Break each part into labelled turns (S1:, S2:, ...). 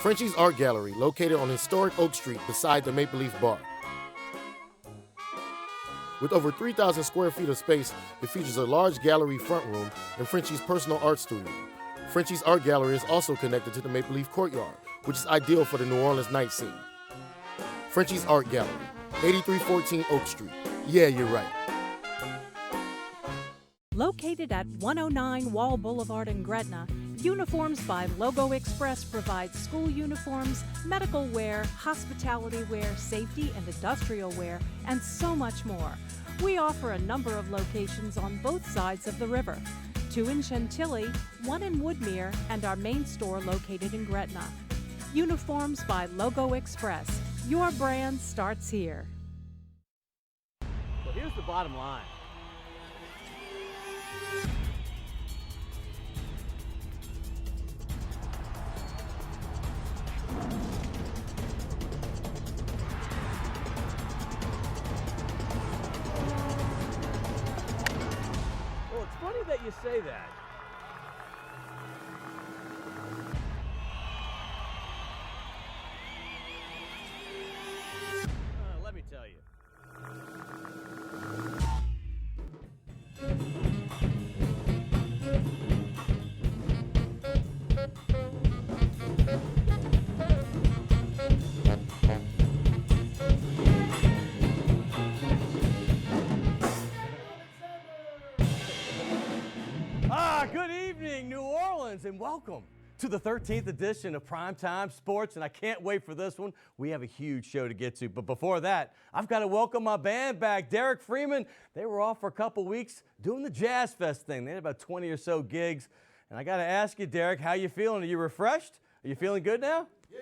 S1: Frenchie's Art Gallery, located on historic Oak Street beside the Maple Leaf Bar. With over 3,000 square feet of space, it features a large gallery front room and Frenchie's personal art studio. Frenchie's Art Gallery is also connected to the Maple Leaf Courtyard, which is ideal for the New Orleans night scene. Frenchie's Art Gallery, 8314 Oak Street. Yeah, you're right.
S2: Located at 109 Wall Boulevard in Gretna, Uniforms by Logo Express provides school uniforms, medical wear, hospitality wear, safety and industrial wear, and so much more. We offer a number of locations on both sides of the river. 2 in Chantilly, 1 in Woodmere, and our main store located in Gretna. Uniforms by Logo Express. Your brand starts here.
S3: So here's the bottom line. Well, it's funny that you say that. Let me tell you. Good evening, New Orleans, and welcome to the 13th edition of Primetime Sports, and I can't wait for this one. We have a huge show to get to, but before that, I've got to welcome my band back, Derek Freeman. They were off for a couple weeks doing the Jazz Fest thing. They had about 20 or so gigs, and I got to ask you, Derek, how you feeling? Are you refreshed? Are you feeling good now?
S1: Yeah,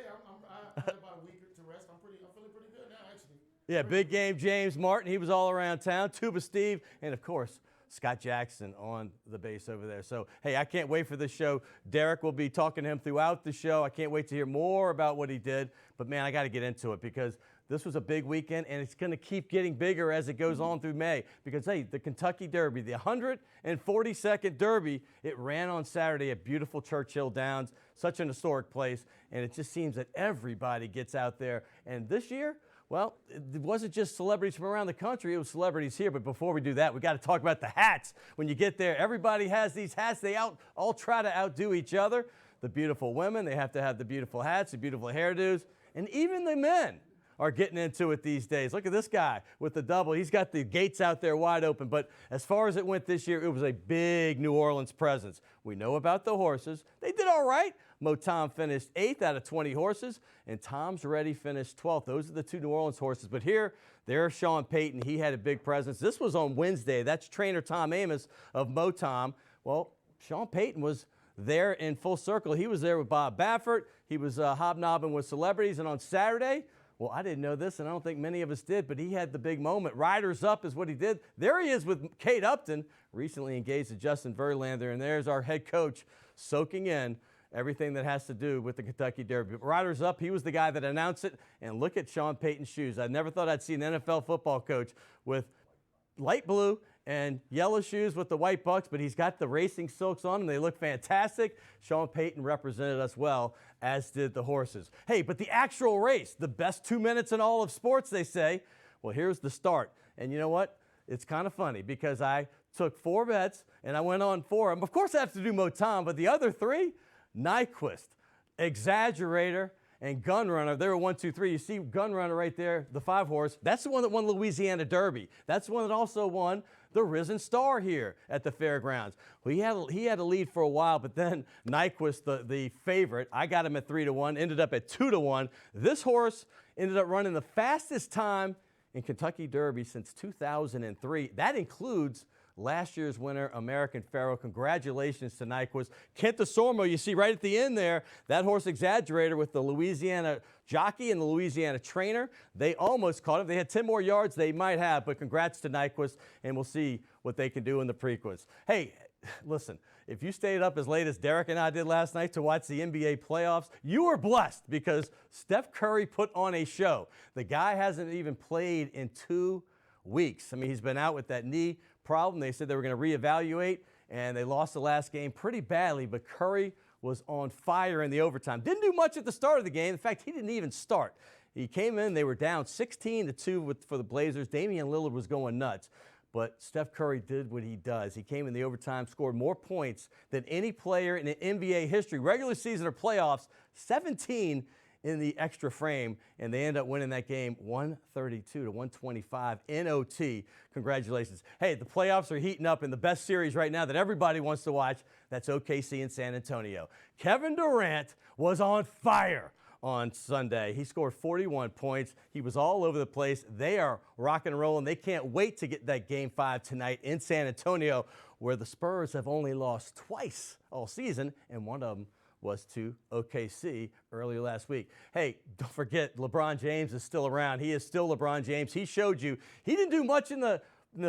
S1: I had about a week to rest. I'm feeling pretty good now, actually.
S3: Yeah, big game James Martin, he was all around town, Tuba Steve, and of course, Scott Jackson on the bass over there. So, hey, I can't wait for this show. Derek will be talking to him throughout the show. I can't wait to hear more about what he did. But, man, I got to get into it because this was a big weekend, and it's going to keep getting bigger as it goes on through May. Because, hey, the Kentucky Derby, the 142nd Derby, it ran on Saturday at beautiful Churchill Downs, such an historic place. And it just seems that everybody gets out there. And this year, well, it wasn't just celebrities from around the country, it was celebrities here. But before we do that, we got to talk about the hats. When you get there, everybody has these hats. They all try to outdo each other. The beautiful women, they have to have the beautiful hats, the beautiful hairdos. And even the men are getting into it these days. Look at this guy with the double. He's got the gates out there wide open. But as far as it went this year, it was a big New Orleans presence. We know about the horses. They did all right. Motom finished 8th out of 20 horses, and Tom's Ready finished 12th. Those are the 2 New Orleans horses. But here, there's Sean Payton. He had a big presence. This was on Wednesday. That's trainer Tom Amos of Motom. Well, Sean Payton was there in full circle. He was there with Bob Baffert. He was hobnobbing with celebrities. And on Saturday, well, I didn't know this, and I don't think many of us did, but he had the big moment. Riders Up is what he did. There he is with Kate Upton, recently engaged to Justin Verlander, and there's our head coach soaking in everything that has to do with the Kentucky Derby. But Riders Up, he was the guy that announced it, and look at Sean Payton's shoes. I never thought I'd see an NFL football coach with light blue and yellow shoes with the white bucks, but he's got the racing silks on, and they look fantastic. Sean Payton represented us well, as did the horses. Hey, but the actual race, the best 2 minutes in all of sports, they say. Well, here's the start. And you know what? It's kind of funny because I took 4 bets, and I went on 4 of them. Of course, I have to do Motom, but the other 3, Nyquist, Exaggerator, and Gunrunner. They were 1, 2, 3. You see Gunrunner right there, the 5-horse. That's the one that won Louisiana Derby. That's the one that also won the Risen Star here at the fairgrounds. Well, he had a lead for a while, but then Nyquist, the favorite, I got him at 3-1, ended up at 2-1. This horse ended up running the fastest time in Kentucky Derby since 2003. That includes last year's winner, American Pharoah. Congratulations to Nyquist. Kent DeSormo, you see right at the end there, that horse Exaggerator with the Louisiana jockey and the Louisiana trainer. They almost caught him. They had 10 more yards they might have, but congrats to Nyquist, and we'll see what they can do in the prequels. Hey, listen, if you stayed up as late as Derek and I did last night to watch the NBA playoffs, you were blessed because Steph Curry put on a show. The guy hasn't even played in 2 weeks. I mean, he's been out with that knee problem. They said they were going to reevaluate, and they lost the last game pretty badly, but Curry was on fire in the overtime. Didn't do much at the start of the game. In fact, he didn't even start. He came in, they were down 16-2 for the Blazers. Damian Lillard was going nuts. But Steph Curry did what he does. He came in the overtime, scored more points than any player in NBA history, regular season or playoffs, 17 in the extra frame, and they end up winning that game 132-125 in OT. Congratulations. Hey, the playoffs are heating up in the best series right now that everybody wants to watch. That's OKC and San Antonio. Kevin Durant was on fire on Sunday. He scored 41 points. He was all over the place. They are rock and rolling. They can't wait to get that Game 5 tonight in San Antonio, where the Spurs have only lost twice all season, and one of them was to OKC earlier last week. Hey, don't forget, LeBron James is still around. He is still LeBron James. He showed you. He didn't do much in the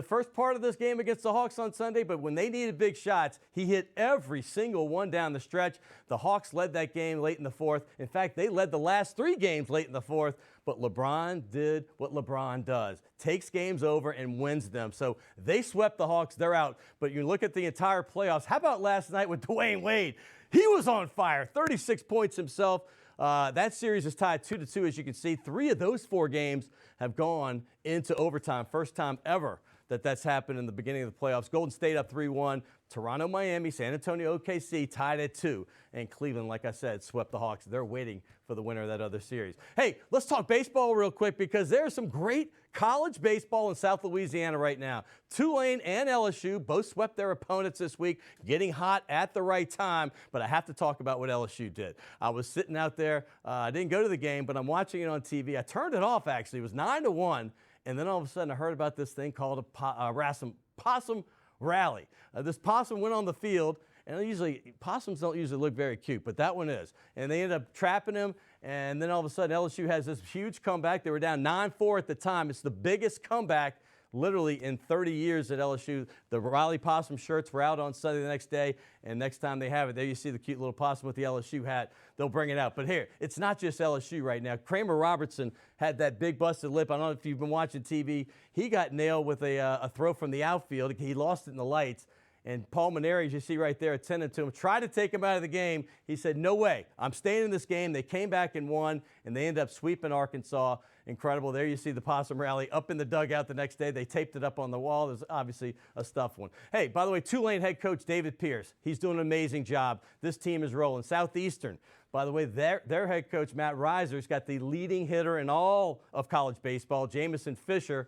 S3: first part of this game against the Hawks on Sunday, but when they needed big shots, he hit every single one down the stretch. The Hawks led that game late in the fourth. In fact, they led the last 3 games late in the fourth, but LeBron did what LeBron does. Takes games over and wins them. So they swept the Hawks. They're out. But you look at the entire playoffs. How about last night with Dwayne Wade? He was on fire, 36 points himself. That series is tied 2-2, as you can see. 3 of those 4 games have gone into overtime. First time ever that's happened in the beginning of the playoffs. Golden State up 3-1. Toronto, Miami, San Antonio, OKC tied at 2. And Cleveland, like I said, swept the Hawks. They're waiting for the winner of that other series. Hey, let's talk baseball real quick because there's some great college baseball in South Louisiana right now. Tulane and LSU both swept their opponents this week, getting hot at the right time. But I have to talk about what LSU did. I was sitting out there. I didn't go to the game, but I'm watching it on TV. I turned it off, actually. It was 9-1. And then all of a sudden I heard about this thing called a possum rally. This possum went on the field, and possums don't usually look very cute, but that one is. And they ended up trapping him, and then all of a sudden LSU has this huge comeback. They were down 9-4 at the time. It's the biggest comeback literally in 30 years at LSU. The Raleigh Possum shirts were out on Sunday the next day, and next time they have it, there you see the cute little possum with the LSU hat. They'll bring it out. But here, it's not just LSU right now. Kramer Robertson had that big busted lip. I don't know if you've been watching TV. He got nailed with a throw from the outfield. He lost it in the lights. And Paul Maneri, as you see right there, attending to him, tried to take him out of the game. He said, no way, I'm staying in this game. They came back and won, and they ended up sweeping Arkansas. Incredible. There you see the possum rally up in the dugout the next day. They taped it up on the wall. There's obviously a stuffed one. Hey, by the way, Tulane head coach David Pierce, he's doing an amazing job. This team is rolling. Southeastern, by the way, their head coach, Matt Reiser's got the leading hitter in all of college baseball, Jamison Fisher.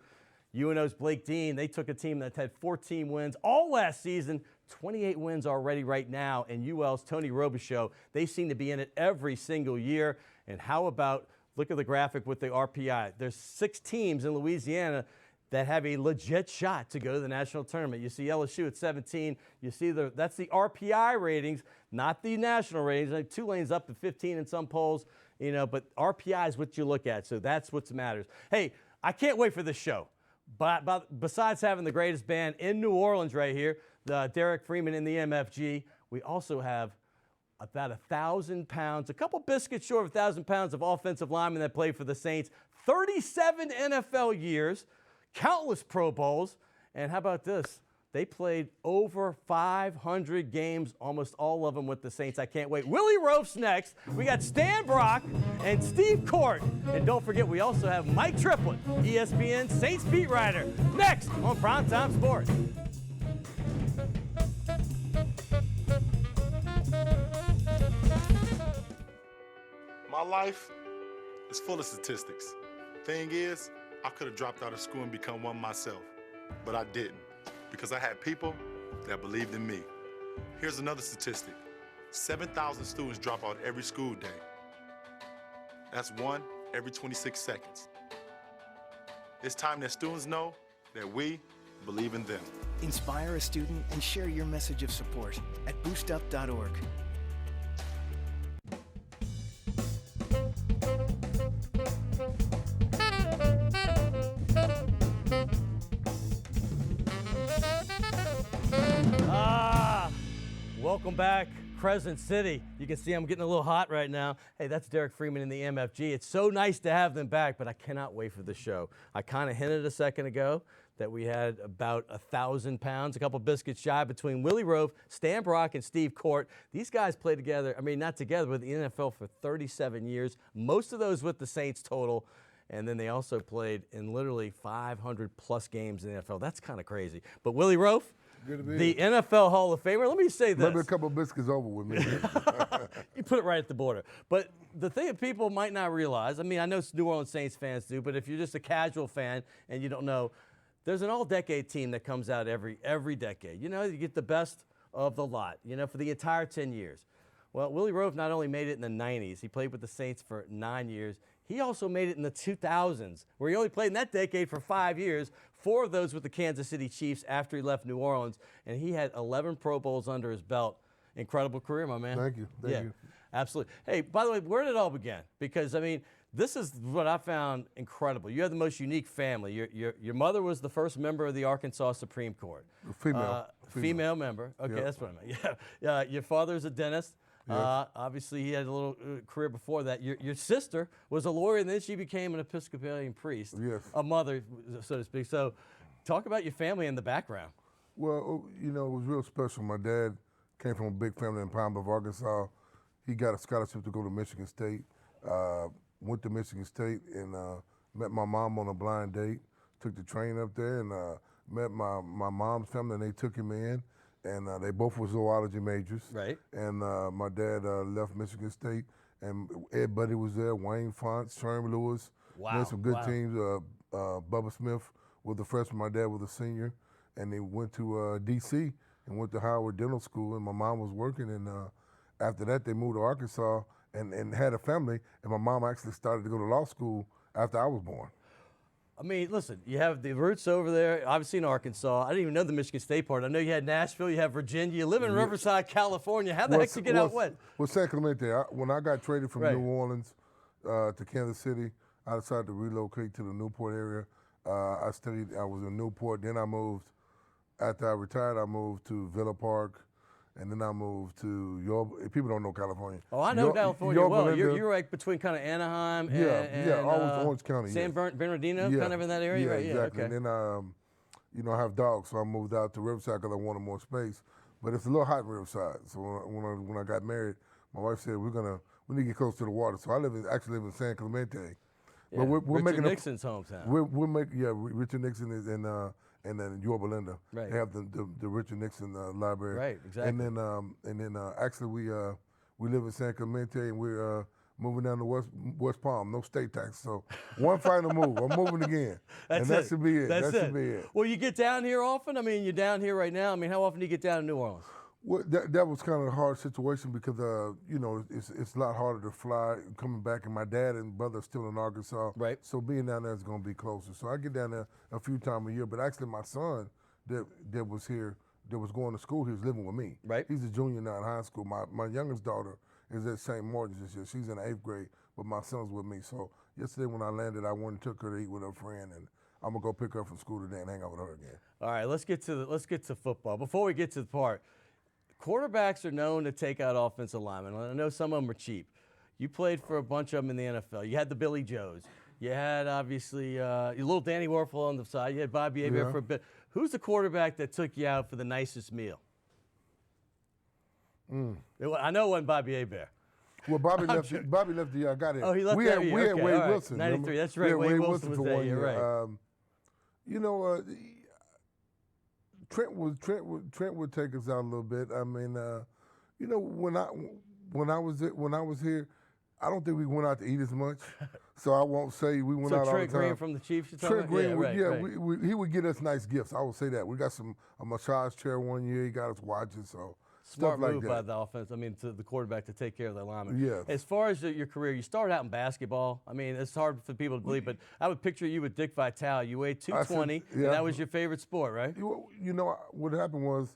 S3: UNO's Blake Dean, they took a team that had 14 wins all last season, 28 wins already right now. And UL's Tony Robichaux, they seem to be in it every single year. And how about, look at the graphic with the RPI. There's 6 teams in Louisiana that have a legit shot to go to the national tournament. You see LSU at 17. You see that's the RPI ratings, not the national ratings. Like Tulane's up to 15 in some polls, but RPI is what you look at. So that's what matters. Hey, I can't wait for this show. But besides having the greatest band in New Orleans right here, the Derek Freeman in the MFG, we also have about 1,000 pounds, a couple biscuits short of 1,000 pounds of offensive linemen that played for the Saints, 37 NFL years, countless Pro Bowls, and how about this? They played over 500 games, almost all of them with the Saints. I can't wait. Willie Roaf's next. We got Stan Brock and Steve Court. And don't forget, we also have Mike Triplett, ESPN Saints beat writer, next on Primetime Sports.
S4: My life is full of statistics. Thing is, I could have dropped out of school and become one myself, but I didn't. Because I had people that believed in me. Here's another statistic. 7,000 students drop out every school day. That's 1 every 26 seconds. It's time that students know that we believe in them.
S5: Inspire a student and share your message of support at boostup.org.
S3: Welcome back, Crescent City. You can see I'm getting a little hot right now. Hey, that's Derek Freeman in the MFG. It's so nice to have them back, but I cannot wait for the show. I kind of hinted a second ago that we had about 1,000 pounds, a couple biscuits shy, between Willie Roaf, Stan Brock, and Steve Court. These guys played together, I mean, not together, but in the NFL for 37 years, most of those with the Saints total. And then they also played in literally 500-plus games in the NFL. That's kind of crazy. But Willie Roaf, the NFL Hall of Famer. Let me say this.
S6: Maybe a couple of biscuits over with me.
S3: You put it right at the border. But the thing that people might not realize, I mean, I know New Orleans Saints fans do, but if you're just a casual fan and you don't know, there's an all-decade team that comes out every decade. You know, you get the best of the lot, you know, for the entire 10 years. Well, Willie Roaf not only made it in the 90s, he played with the Saints for 9 years. He also made it in the 2000s, where he only played in that decade for 5 years, 4 of those with the Kansas City Chiefs after he left New Orleans, and he had 11 Pro Bowls under his belt. Incredible career, my man.
S6: Thank you. Thank you.
S3: Absolutely. Hey, by the way, where did it all begin? Because, I mean, this is what I found incredible. You have the most unique family. Your mother was the first member of the Arkansas Supreme Court. Female member. Okay, yep. That's what I meant. Yeah. Your father's a dentist. Yes. Obviously, he had a little career before that. Your sister was a lawyer, and then she became an Episcopalian priest.
S6: Yes.
S3: A mother, so to speak. So talk about your family and the background.
S6: Well, you know, it was real special. My dad came from a big family in Pine Bluff, Arkansas. He got a scholarship to go to Michigan State. Went to Michigan State and met my mom on a blind date. Took the train up there and met my mom's family, and they took him in. And they both were zoology majors. Right. And my dad left Michigan State, and Ed Buddy was there, Wayne Fonts, Sherman Lewis. Wow. Made some good teams. Bubba Smith was the freshman, my dad was a senior. And they went to D.C. and went to Howard Dental School, and my mom was working. And after that, they moved to Arkansas and had a family. And my mom actually started to go to law school after I was born.
S3: I mean, listen, you have the roots over there, obviously in Arkansas. I didn't even know the Michigan State part. I know you had Nashville, you have Virginia. You live in Riverside, California. How the heck did you get out west?
S6: Well, San Clemente. When I got traded from New Orleans to Kansas City, I decided to relocate to the Newport area. I was in Newport. Then I moved, after I retired, I moved to Villa Park. And then I moved to Yorba. People don't know California. Oh, I know
S3: California well. You're right between kind of Anaheim and
S6: Orange County.
S3: San Bernardino, kind of in that area, right?
S6: Exactly.
S3: Yeah, okay.
S6: And then, you know, I have dogs, so I moved out to Riverside because I wanted more space. But it's a little hot in Riverside. So when I got married, my wife said we need to get close to the water. So I actually live in San Clemente.
S3: Yeah, but we're Richard Nixon's hometown.
S6: Richard Nixon is in. And then Yorba Linda, they have the Richard Nixon library.
S3: Right, exactly.
S6: And then actually we live in San Clemente, and we're moving down to West Palm. No state tax, so one final move. I'm moving again, that should be it. That should be it.
S3: Well, you get down here often. I mean, you're down here right now. I mean, how often do you get down to New Orleans?
S6: Well, that was kind of a hard situation because you know, it's a lot harder to fly coming back, and my dad and brother are still in Arkansas. Right. So being down there is going to be closer. So I get down there a few times a year. But actually, my son that was here, that was going to school, he was living with me. Right. He's a junior now in high school. My youngest daughter is at St. Martin's this year. She's in the 8th grade, but my son's with me. So yesterday when I landed, I went and took her to eat with her friend, and I'm gonna go pick her up from school today and hang out with her again.
S3: All right, let's get to football. Before we get to the part. Quarterbacks are known to take out offensive linemen. I know some of them are cheap. You played for a bunch of them in the NFL. You had the Billy Joes. You had, obviously, your little Danny Werfel on the side. You had Bobby Hebert for a bit. Who's the quarterback that took you out for the nicest meal? I know it wasn't Bobby Hebert.
S6: Well, Bobby left the year I got it.
S3: Oh, he left that year.
S6: We had Wade Wilson.
S3: 93, remember? That's right. Wade Wilson was that year, right.
S6: You know, Trent would take us out a little bit. I mean, you know, when I was here, I don't think we went out to eat as much. So I won't say we went out all the time.
S3: Trent Green from the Chiefs.
S6: Trent Green, he would get us nice gifts. I will say that. We got a massage chair one year. He got us watches. So
S3: smart
S6: move
S3: like by the offense. I mean, to the quarterback to take care of the lineman.
S6: Yeah.
S3: As far as your career, you started out in basketball. I mean, it's hard for people to believe, but I would picture you with Dick Vitale. You weighed 220, and that was your favorite sport, right?
S6: You know, what happened was,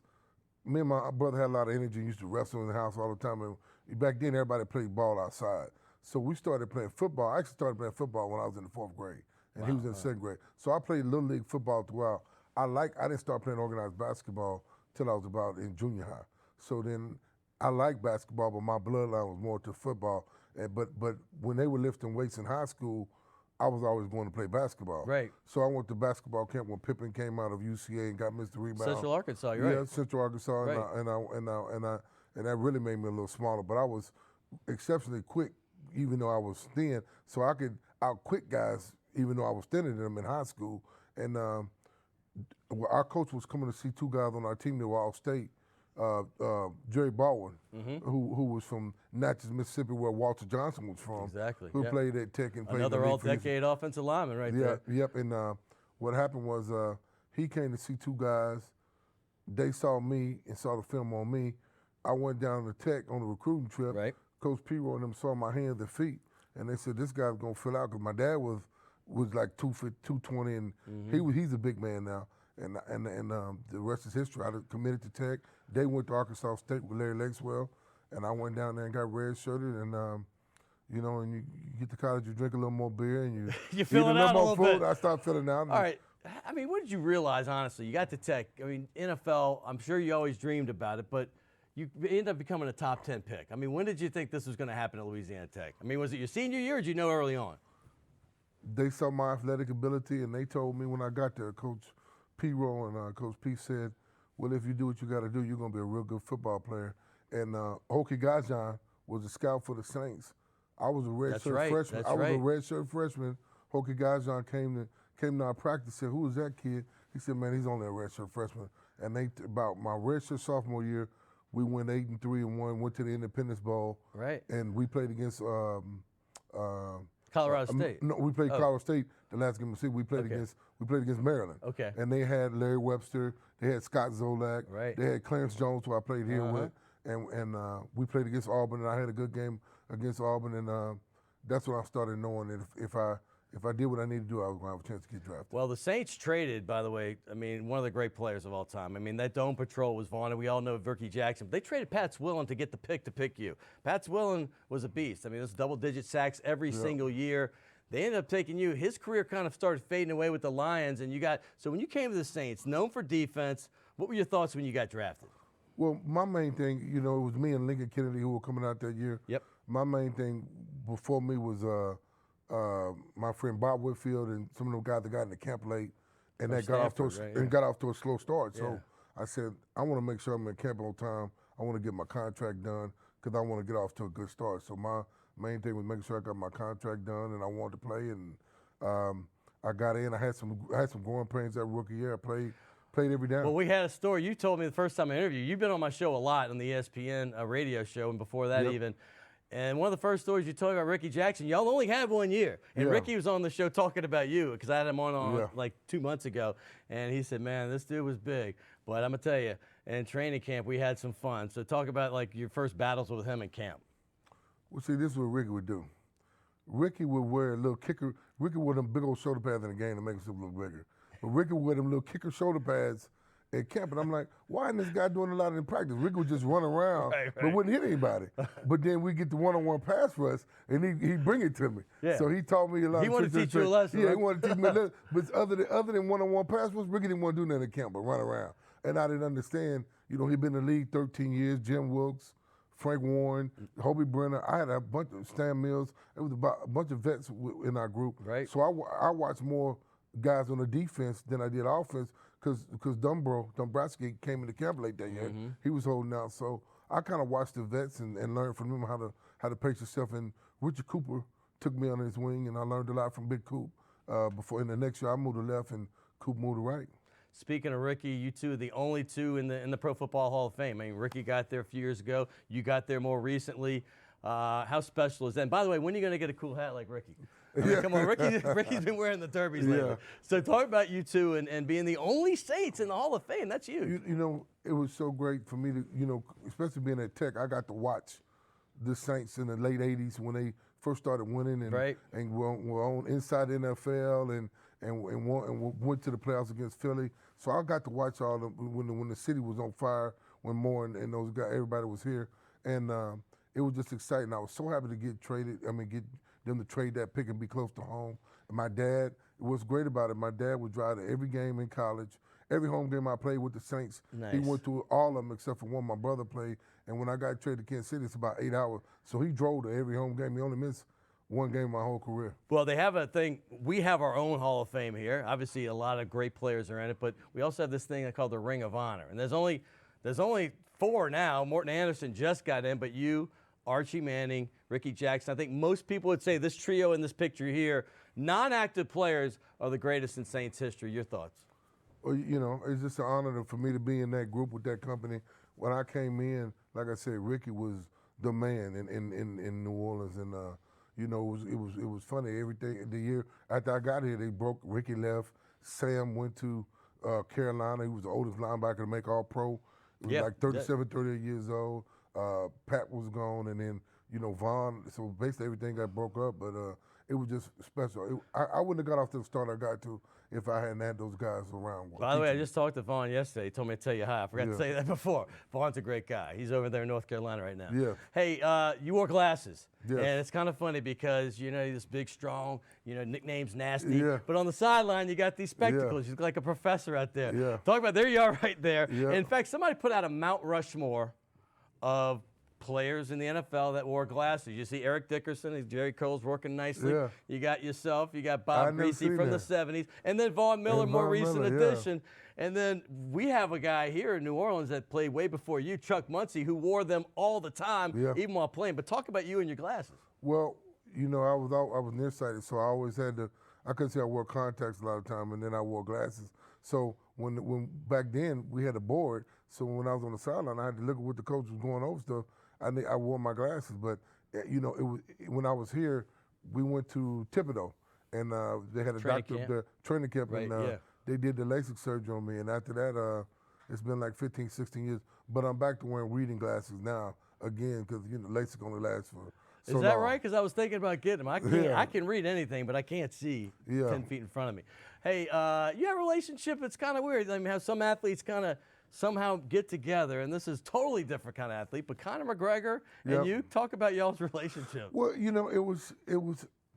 S6: me and my brother had a lot of energy and used to wrestle in the house all the time. And back then, everybody played ball outside. So we started playing football. I actually started playing football when I was in the 4th grade, and he was in the 2nd grade. So I played Little League football throughout. I didn't start playing organized basketball till I was about in junior high. So then I liked basketball, but my bloodline was more to football. But when they were lifting weights in high school, I was always going to play basketball.
S3: Right.
S6: So I went to basketball camp when Pippen came out of UCA and got Mr. Rebound.
S3: Central Arkansas, you're
S6: Yeah,
S3: right.
S6: Central Arkansas,
S3: Right.
S6: and that really made me a little smaller. But I was exceptionally quick, even though I was thin, so I could out-quick guys, even though I was thinner than them in high school. And our coach was coming to see two guys on our team that were all-state. Jerry Baldwin, who was from Natchez, Mississippi, where Walter Johnson was from.
S3: Exactly.
S6: Who
S3: Yep.
S6: played at Tech and played
S3: Another
S6: in the league for
S3: all-decade offensive lineman right there.
S6: Yep. And what happened was he came to see two guys. They saw me and saw the film on me. I went down to Tech on a recruiting trip.
S3: Right.
S6: Coach P-Roy and them saw my hands and feet, and they said, this guy's going to fill out, because my dad was like 220, and he's a big man now. And the rest is history. I committed to Tech. They went to Arkansas State with Larry Lakeswell, and I went down there and got red-shirted, and you know, and you get to college, you drink a little more beer, and you
S3: You fill it out a little bit.
S6: I start filling out.
S3: All right. I mean, what did you realize, honestly? You got to Tech. I mean, NFL, I'm sure you always dreamed about it, but you ended up becoming a top 10 pick. I mean, when did you think this was going to happen at Louisiana Tech? I mean, was it your senior year, or did you know early on?
S6: They saw my athletic ability, and they told me when I got there, Coach P-Roy and Coach P said, well, if you do what you got to do, you're going to be a real good football player. And Hokie Gajan was a scout for the Saints. I was a redshirt freshman. I was a redshirt freshman. Hokie Gajan came to our practice, said, who is that kid? He said, man, he's only a redshirt freshman. And about my redshirt sophomore year, we went 8-3-1, went to the Independence Bowl.
S3: Right.
S6: And we played against
S3: Colorado State.
S6: No, we played Colorado State the last game of the season. We played against Maryland.
S3: Okay.
S6: And they had Larry Webster, they had Scott Zolak,
S3: Right.
S6: They had Clarence Jones, who I played here with, and we played against Auburn, and I had a good game against Auburn, and that's when I started knowing that if I did what I needed to do, I was going to have a chance to get drafted.
S3: Well, the Saints traded, by the way, I mean, one of the great players of all time. I mean, that Dome Patrol was vaunted. We all know Ricky Jackson. But they traded Pat Swillen to get the pick to pick you. Pat Swillen was a beast. I mean, this double-digit sacks every single year. They ended up taking you. His career kind of started fading away with the Lions, and so when you came to the Saints, known for defense, what were your thoughts when you got drafted?
S6: Well, my main thing, you know, it was me and Lincoln Kennedy who were coming out that year.
S3: Yep.
S6: My main thing before me was my friend Bob Whitfield and some of those guys that got in the camp late, and got off to a slow start. So I said, I want to make sure I'm in camp on time. I want to get my contract done because I want to get off to a good start. So my main thing was making sure I got my contract done, and I wanted to play. And I got in. I had some growing pains that rookie year. I played every down.
S3: Well, we had a story. You told me the first time I interviewed you. You've been on my show a lot on the ESPN radio show, and before that even. And one of the first stories you told me about Ricky Jackson, y'all only had 1 year. And Ricky was on the show talking about you, because I had him on like 2 months ago. And he said, man, this dude was big. But I'm going to tell you, in training camp, we had some fun. So talk about like your first battles with him in camp.
S6: Well, see, this is what Ricky would do. Ricky would wear a little kicker. Ricky wore them big old shoulder pads in the game to make himself look bigger. But Ricky would wear them little kicker shoulder pads at camp, and I'm like, why isn't this guy doing a lot in practice? Ricky would just run around, but wouldn't hit anybody. But then we get the one-on-one pass rush, and he'd bring it to me. Yeah. So he taught me a lot.
S3: He wanted to teach you a lesson.
S6: Yeah, he wanted to teach me a lesson. But other than one-on-one pass rush, Ricky didn't want to do nothing at camp but run around. And I didn't understand, you know, he'd been in the league 13 years, Jim Wilkes, Frank Warren, Hobie Brenner. I had a bunch of Stan Mills. It was about a bunch of vets in our group.
S3: Right.
S6: So I watched more guys on the defense than I did offense, because Dombrowski came into camp late that year. He was holding out. So I kind of watched the vets and learned from them how to pace yourself. And Richard Cooper took me under his wing, and I learned a lot from Big Coop. Before in the next year, I moved to left, and Coop moved to right.
S3: Speaking of Ricky, you two are the only two in the Pro Football Hall of Fame. I mean, Ricky got there a few years ago. You got there more recently. How special is that? And by the way, when are you going to get a cool hat like Ricky? I mean, come on, Ricky's been wearing the derbies lately. So talk about you two and being the only Saints in the Hall of Fame. That's huge.
S6: You know, it was so great for me to, you know, especially being at Tech, I got to watch the Saints in the late 80s when they first started winning and were on inside the NFL and went to the playoffs against Philly. So I got to watch all of them when the city was on fire, when Moore and those guys, everybody was here. And it was just exciting. I was so happy to get them to trade that pick and be close to home. And my dad, what's great about it, my dad would drive to every game in college. Every home game I played with the Saints, he went to all of them except for one my brother played. And when I got traded to Kansas City, it's about 8 hours. So he drove to every home game. He only missed one game my whole career.
S3: Well, they have a thing. We have our own Hall of Fame here. Obviously, a lot of great players are in it, but we also have this thing called the Ring of Honor. And there's only 4 now. Morton Anderson just got in, but you, Archie Manning, Ricky Jackson. I think most people would say this trio in this picture here, non-active players, are the greatest in Saints history. Your thoughts?
S6: Well, you know, it's just an honor for me to be in that group with that company. When I came in, like I said, Ricky was the man in New Orleans, and you know, it was funny. Everything the year after I got here, they broke. Ricky left. Sam went to Carolina. He was the oldest linebacker to make All-Pro. He was like 37, 38 years old. Pat was gone, and then you know Vaughn. So basically everything got broke up, but it was just special. I wouldn't have got off to the start I got to if I hadn't had those guys around.
S3: By the way, I just talked to Vaughn yesterday. He told me to tell you hi. I forgot to say that before. Vaughn's a great guy. He's over there in North Carolina right now.
S6: Yeah.
S3: Hey, you wore glasses.
S6: Yes.
S3: And it's kind of funny because, you know, you're this big, strong, you know, nickname's nasty.
S6: Yeah.
S3: But on the sideline, you got these spectacles. You look like a professor out there.
S6: Yeah.
S3: Talk about, there you are right there.
S6: Yeah.
S3: In fact, somebody put out a Mount Rushmore of players in the NFL that wore glasses. You see Eric Dickerson, Jerry Cole's working nicely.
S6: Yeah.
S3: You got yourself, you got Bob Greasy from
S6: that.
S3: the 70s, and then Vaughn Miller,
S6: And
S3: more
S6: Von
S3: recent
S6: Miller, yeah.
S3: addition. And then we have a guy here in New Orleans that played way before you, Chuck Muncie, who wore them all the time, even while playing. But talk about you and your glasses.
S6: Well, you know, I was nearsighted, so I always had to. I couldn't say I wore contacts a lot of time, and then I wore glasses. So when back then we had a board, so when I was on the sideline, I had to look at what the coach was going over stuff. I wore my glasses, but you know, it was when I was here. We went to Thibodeau, and they had a doctor up there, training camp, and they did the LASIK surgery on me. And after that, it's been like 15, 16 years. But I'm back to wearing reading glasses now again because you know LASIK only lasts for. So
S3: Is that
S6: long.
S3: right? Because I was thinking about getting them. I can read anything, but I can't see 10 feet in front of me. Hey, you have a relationship. It's kind of weird. I mean, have some athletes kind of somehow get together, and this is totally different kind of athlete. But Conor McGregor and you, talk about y'all's relationship.
S6: Well, you know, it was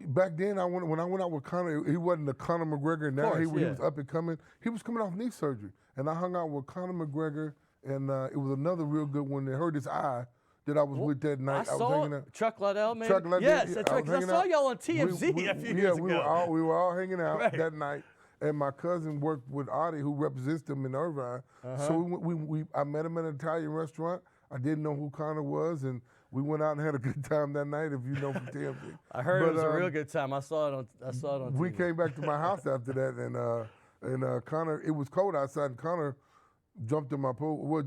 S6: back then. When I went out with Conor, he wasn't the Conor McGregor now. He was up and coming. He was coming off knee surgery, and I hung out with Conor McGregor, and it was another real good one that hurt his eye. That I was with that night.
S3: I
S6: was
S3: saw
S6: hanging out.
S3: Chuck Liddell, maybe?
S6: Chuck Liddell,
S3: yes, that's right, because I saw y'all on TMZ a few years ago.
S6: We were all hanging out that night, and my cousin worked with Audie, who represents them in Irvine. So I met him at an Italian restaurant. I didn't know who Conor was, and we went out and had a good time that night, if you know from TMZ.
S3: I heard it was a real good time. I saw it on TV.
S6: We came back to my house after that, and Conor, it was cold outside, and Conor jumped in my pool. Well,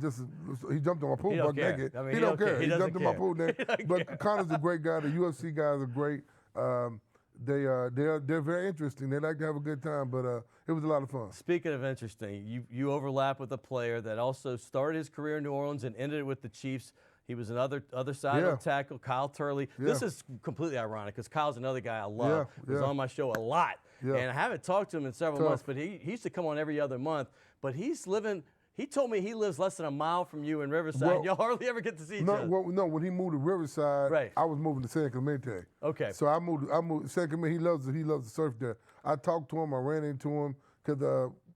S6: he jumped in my pool buck naked.
S3: I mean,
S6: he don't care.
S3: He
S6: jumped in my pool naked. But
S3: care.
S6: Conor's a great guy. The UFC guys are great. They're very interesting. They like to have a good time, but it was a lot of fun.
S3: Speaking of interesting, you overlap with a player that also started his career in New Orleans and ended it with the Chiefs. He was another side of the tackle, Kyle Turley. This is completely ironic because Kyle's another guy I love. He's on my show a lot. And I haven't talked to him in several months, but he used to come on every other month. But he's living. He told me he lives less than a mile from you in Riverside.
S6: Well,
S3: y'all hardly ever get to see each other.
S6: No, when he moved to Riverside, I was moving to San Clemente.
S3: Okay.
S6: So I moved San Clemente. He loves to surf there. I talked to him. I ran into him because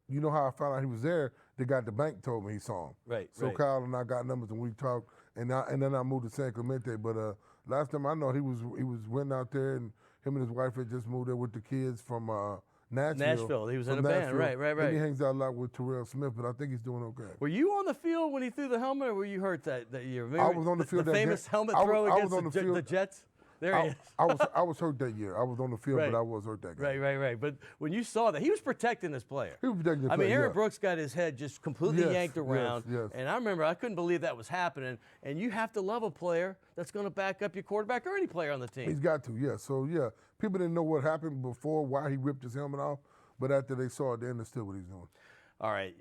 S6: you know how I found out he was there. The guy at the bank told me he saw him.
S3: Right.
S6: So Kyle and I got numbers and we talked. And then I moved to San Clemente. But last time I know, he was renting out there, and him and his wife had just moved there with the kids from Nashville.
S3: He was in a band. Right.
S6: And he hangs out a lot with Terrell Smith, but I think he's doing okay.
S3: Were you on the field when he threw the helmet, or were you hurt that year? Maybe
S6: I was on the field
S3: the
S6: that
S3: famous
S6: game.
S3: helmet throw against the Jets? There he is.
S6: I was hurt that year. I was on the field, but I was hurt that game.
S3: Right. But when you saw that, he was protecting his player.
S6: He was protecting his player.
S3: I mean, Aaron Brooks got his head just completely yanked around.
S6: Yes.
S3: And I remember I couldn't believe that was happening. And you have to love a player that's going to back up your quarterback or any player on the team.
S6: He's got to, yeah. So, people didn't know what happened before, why he ripped his helmet off. But after they saw it, they understood what he's doing.
S3: All right.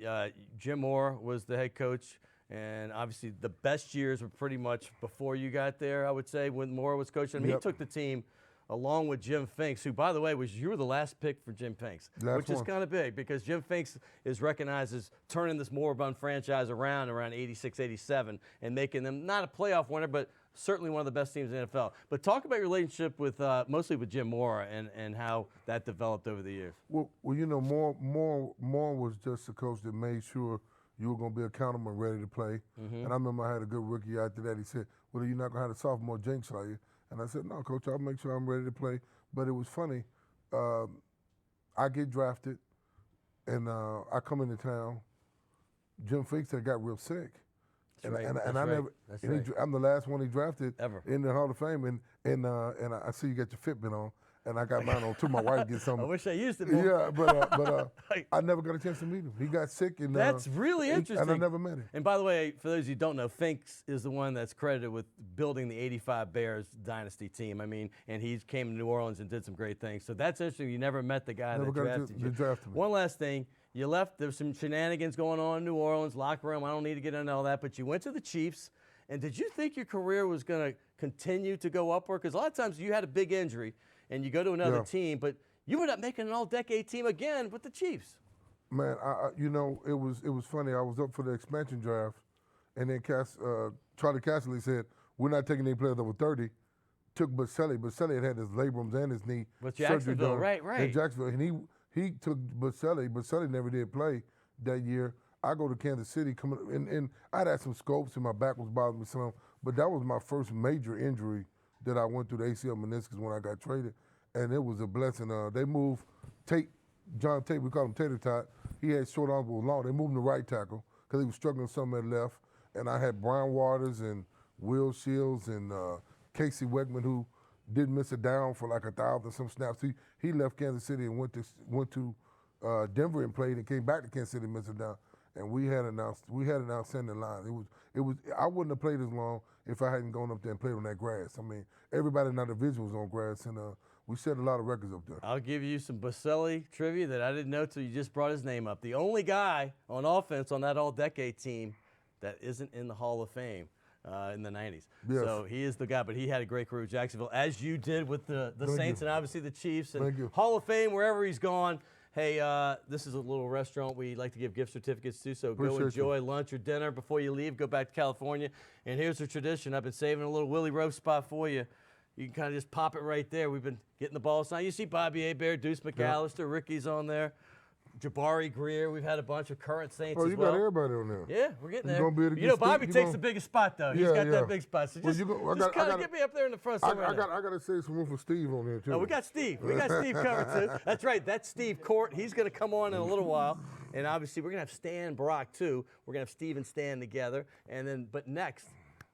S3: Jim Moore was the head coach. And obviously the best years were pretty much before you got there, I would say, when Moore was coaching. I mean, he took the team along with Jim Finks, who, by the way, you were the last pick for Jim Finks, which is kind of big because Jim Finks is recognized as turning this moribund franchise around 86, 87 and making them not a playoff winner, but certainly one of the best teams in the NFL. But talk about your relationship with mostly with Jim Moore and how that developed over the years.
S6: Well, you know, Moore was just a coach that made sure you were going to be accountable and ready to play. And I remember I had a good rookie after that. He said, well, you're not going to have a sophomore jinx, are you? And I said, no, Coach, I'll make sure I'm ready to play. But it was funny. I get drafted, and I come into town. Jim Finks had got real sick.
S3: That's right.
S6: I'm the last one he drafted
S3: Ever.
S6: in the Hall of Fame. And I see you got your Fitbit on, and I got mine on too. My wife gets something.
S3: I wish I used it more.
S6: Yeah, but I never got a chance to meet him. He got sick, and
S3: That's really interesting.
S6: And I never met him.
S3: And by the way, for those who don't know, Finks is the one that's credited with building the '85 Bears dynasty team. I mean, and he came to New Orleans and did some great things. So that's interesting. You never met the guy that drafted you.
S6: Drafted me.
S3: One last thing. You left, there was some shenanigans going on in New Orleans, locker room. I don't need to get into all that, but you went to the Chiefs. And did you think your career was going to continue to go upward? Because a lot of times you had a big injury and you go to another team, but you ended up making an all-decade team again with the Chiefs.
S6: Man, it was funny. I was up for the expansion draft, and then Charlie Casserly said, we're not taking any players over 30. Took Baselli. Baselli had his labrums and his knee
S3: with
S6: surgery
S3: Jacksonville,
S6: done.
S3: right.
S6: In Jacksonville, and he took Baselli. Baselli never did play that year. I go to Kansas City, and I'd had some scopes, and my back was bothering me some. But that was my first major injury that I went through, the ACL meniscus, when I got traded, and it was a blessing. They moved John Tate, we call him Tater Tot. He had short arms, but was long. They moved him to right tackle because he was struggling some at left. And I had Brian Waters and Will Shields and Casey Wegman, who didn't miss a down for like 1,000 some snaps. He left Kansas City and went to Denver and played, and came back to Kansas City and missed a down. And we had an outstanding line. It was. I wouldn't have played as long if I hadn't gone up there and played on that grass. I mean, everybody in our division was on grass, and we set a lot of records up there.
S3: I'll give you some Baselli trivia that I didn't know till you just brought his name up. The only guy on offense on that all-decade team that isn't in the Hall of Fame in the 90s.
S6: Yes.
S3: So he is the guy, but he had a great career with Jacksonville, as you did with the Saints and obviously the Chiefs. And
S6: Thank you.
S3: Hall of Fame, wherever he's gone. Hey, this is a little restaurant we like to give gift certificates to, so go enjoy lunch or dinner before you leave. Go back to California. And here's the tradition. I've been saving a little Willie Roast spot for you. You can kind of just pop it right there. We've been getting the balls. Now you see Bobby Hebert, Deuce McAllister, Ricky's on there. Jabari Greer. We've had a bunch of current Saints as well.
S6: Oh, you got everybody on there.
S3: Yeah, we're getting there.
S6: Gonna be able to
S3: You know, Bobby takes the biggest spot, though. He's got that big spot. So just kind of get me up there in the front somewhere.
S6: I got to save some room for Steve on here, too.
S3: Oh, we got Steve. We got Steve covered, too. That's right. That's Steve Court. He's going to come on in a little while. And obviously, we're going to have Stan Brock, too. We're going to have Steve and Stan together. And then, but next,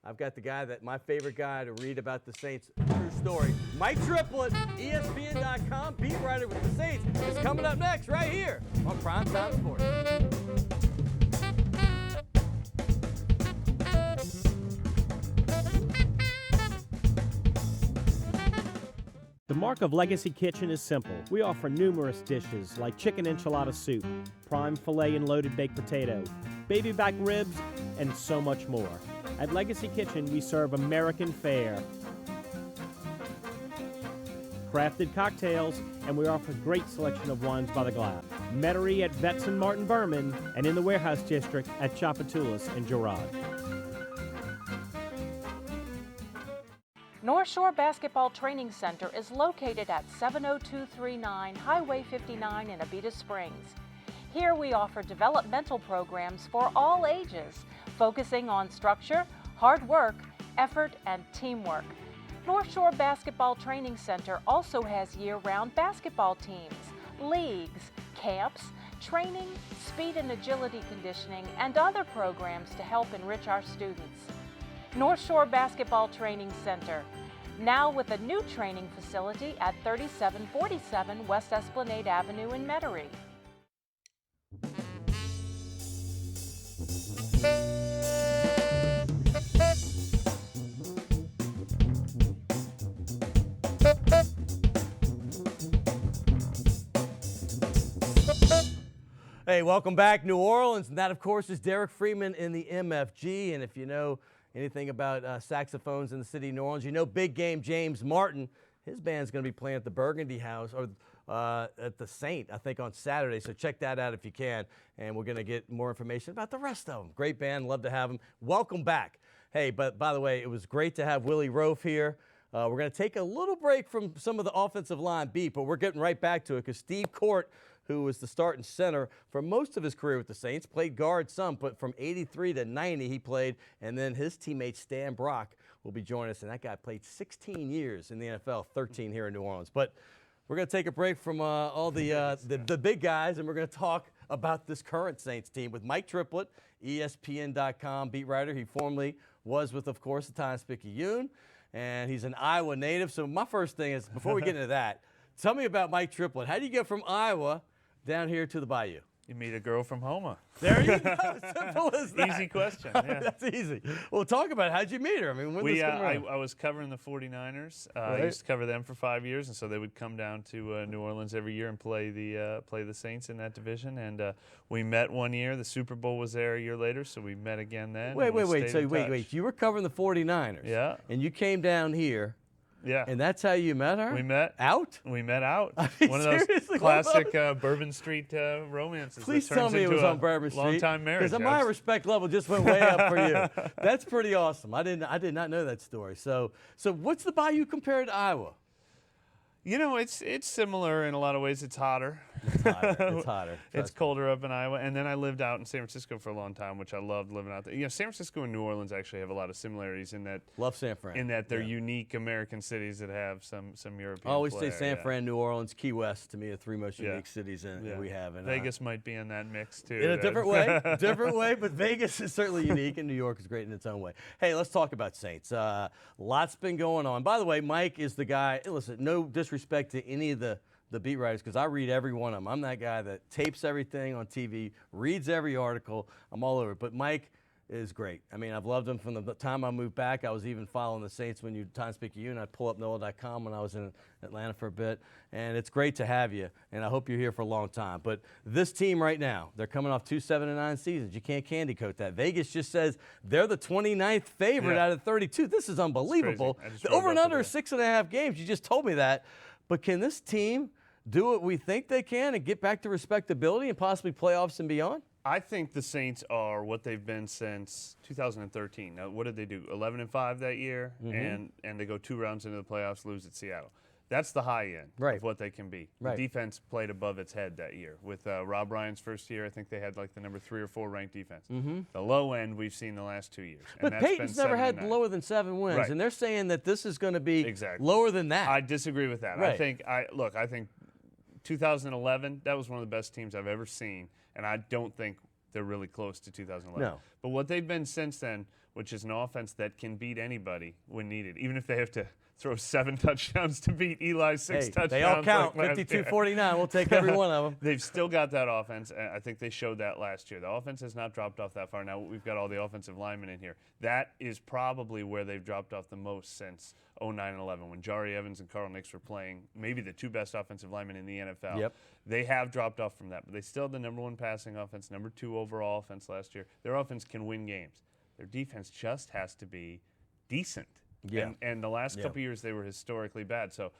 S3: I've got the guy my favorite guy to read about the Saints' true story. Mike Triplett, ESPN.com, beat writer with the Saints, is coming up next right here on Primetime Sports.
S7: The mark of Legacy Kitchen is simple. We offer numerous dishes like chicken enchilada soup, prime filet and loaded baked potato, baby back ribs, and so much more. At Legacy Kitchen, we serve American fare, crafted cocktails, and we offer a great selection of wines by the glass. Metairie at Vetz and Martin Berman, and in the Warehouse District at Chapatulas and Girard.
S2: North Shore Basketball Training Center is located at 70239 Highway 59 in Abita Springs. Here we offer developmental programs for all ages, focusing on structure, hard work, effort, and teamwork. North Shore Basketball Training Center also has year-round basketball teams, leagues, camps, training, speed and agility conditioning, and other programs to help enrich our students. North Shore Basketball Training Center, now with a new training facility at 3747 West Esplanade Avenue in Metairie.
S3: Hey, welcome back, New Orleans. And that, of course, is Derek Freeman in the MFG. And if you know anything about saxophones in the city of New Orleans, you know Big Game James Martin. His band's going to be playing at the Burgundy House, or at the Saint, I think, on Saturday. So check that out if you can. And we're going to get more information about the rest of them. Great band. Love to have them. Welcome back. Hey, but by the way, it was great to have Willie Roaf here. We're going to take a little break from some of the offensive line beat, but we're getting right back to it because Steve Court, who was the starting center for most of his career with the Saints, played guard some, but from 83 to 90 he played, and then his teammate Stan Brock will be joining us, and that guy played 16 years in the NFL, 13 here in New Orleans. But we're going to take a break from all the big guys, and we're going to talk about this current Saints team with Mike Triplett, ESPN.com beat writer. He formerly was with, of course, the Times-Picayune, and he's an Iowa native. So my first thing is, before we get into that, tell me about Mike Triplett. How do you get from Iowa down here to the Bayou?
S8: You meet a girl from Homa.
S3: There you go. Simple as that.
S8: Easy question. Yeah.
S3: That's easy. Well, talk about it. How'd you meet her? I mean, when this come around?
S8: I was covering the 49ers.
S3: Right.
S8: I used to cover them for 5 years, and so they would come down to New Orleans every year and play the Saints in that division. And we met one year. The Super Bowl was there a year later, so we met again then.
S3: Wait. So
S8: wait.
S3: wait. You were covering the 49ers.
S8: Yeah.
S3: And you came down here.
S8: Yeah.
S3: And that's how you met her?
S8: We met
S3: out.
S8: We met out.
S3: I mean,
S8: one of those
S3: seriously?
S8: classic Bourbon Street romances.
S3: Please
S8: that
S3: tell
S8: turns
S3: me it
S8: into
S3: was
S8: a
S3: on Bourbon Street.
S8: Long-time marriage.
S3: Because my respect level just went way up for you. That's pretty awesome. I did not know that story. So what's the Bayou compared to Iowa?
S8: You know, it's similar in a lot of ways. It's hotter.
S3: It's hotter.
S8: It's colder up in Iowa. And then I lived out in San Francisco for a long time, which I loved living out there. You know, San Francisco and New Orleans actually have a lot of similarities in that.
S3: Love San Fran.
S8: In that they're unique American cities that have some European
S3: I always
S8: flair,
S3: say San Fran, New Orleans, Key West, to me, the three most unique cities that we have. And,
S8: Vegas might be in that mix, too.
S3: In a different way, but Vegas is certainly unique, and New York is great in its own way. Hey, let's talk about Saints. Lots been going on. By the way, Mike is the guy, listen, no disrespect to any of the beat writers, because I read every one of them. I'm that guy that tapes everything on TV, reads every article. I'm all over it. But Mike is great. I mean, I've loved him from the time I moved back. I was even following the Saints when you Times-Picayune. I'd pull up NOLA.com when I was in Atlanta for a bit. And it's great to have you, and I hope you're here for a long time. But this team right now, they're coming off 2 7-9 seasons. You can't candy coat that. Vegas just says they're the 29th favorite out of 32. This is unbelievable. The over and under 6.5 games. You just told me that. But can this team do what we think they can and get back to respectability and possibly playoffs and beyond?
S8: I think the Saints are what they've been since 2013. Now, what did they do? 11-5 that year, and they go 2 rounds into the playoffs, lose at Seattle. That's the high end of what they can be.
S3: Right.
S8: The defense played above its head that year. With Rob Ryan's first year, I think they had like the number 3 or 4 ranked defense. The low end we've seen the last 2 years.
S3: But
S8: and
S3: Peyton's never had lower than 7 wins,
S8: Right.
S3: and they're saying that this is going to be lower than that.
S8: I disagree with that.
S3: Right.
S8: I think 2011, that was one of the best teams I've ever seen, and I don't think they're really close to 2011.
S3: No.
S8: But what they've been since then, which is an offense that can beat anybody when needed, even if they have to throw 7 touchdowns to beat Eli's 6 touchdowns.
S3: They all count,
S8: like
S3: 52-49. We'll take every one of them.
S8: They've still got that offense, and I think they showed that last year. The offense has not dropped off that far. Now we've got all the offensive linemen in here. That is probably where they've dropped off the most since 09 and 11, when Jari Evans and Carl Nix were playing maybe the 2 best offensive linemen in the NFL.
S3: Yep.
S8: They have dropped off from that, but they still have the number 1 passing offense, number 2 overall offense last year. Their offense can win games. Their defense just has to be decent.
S3: Yeah.
S8: And the last couple years, they were historically bad. So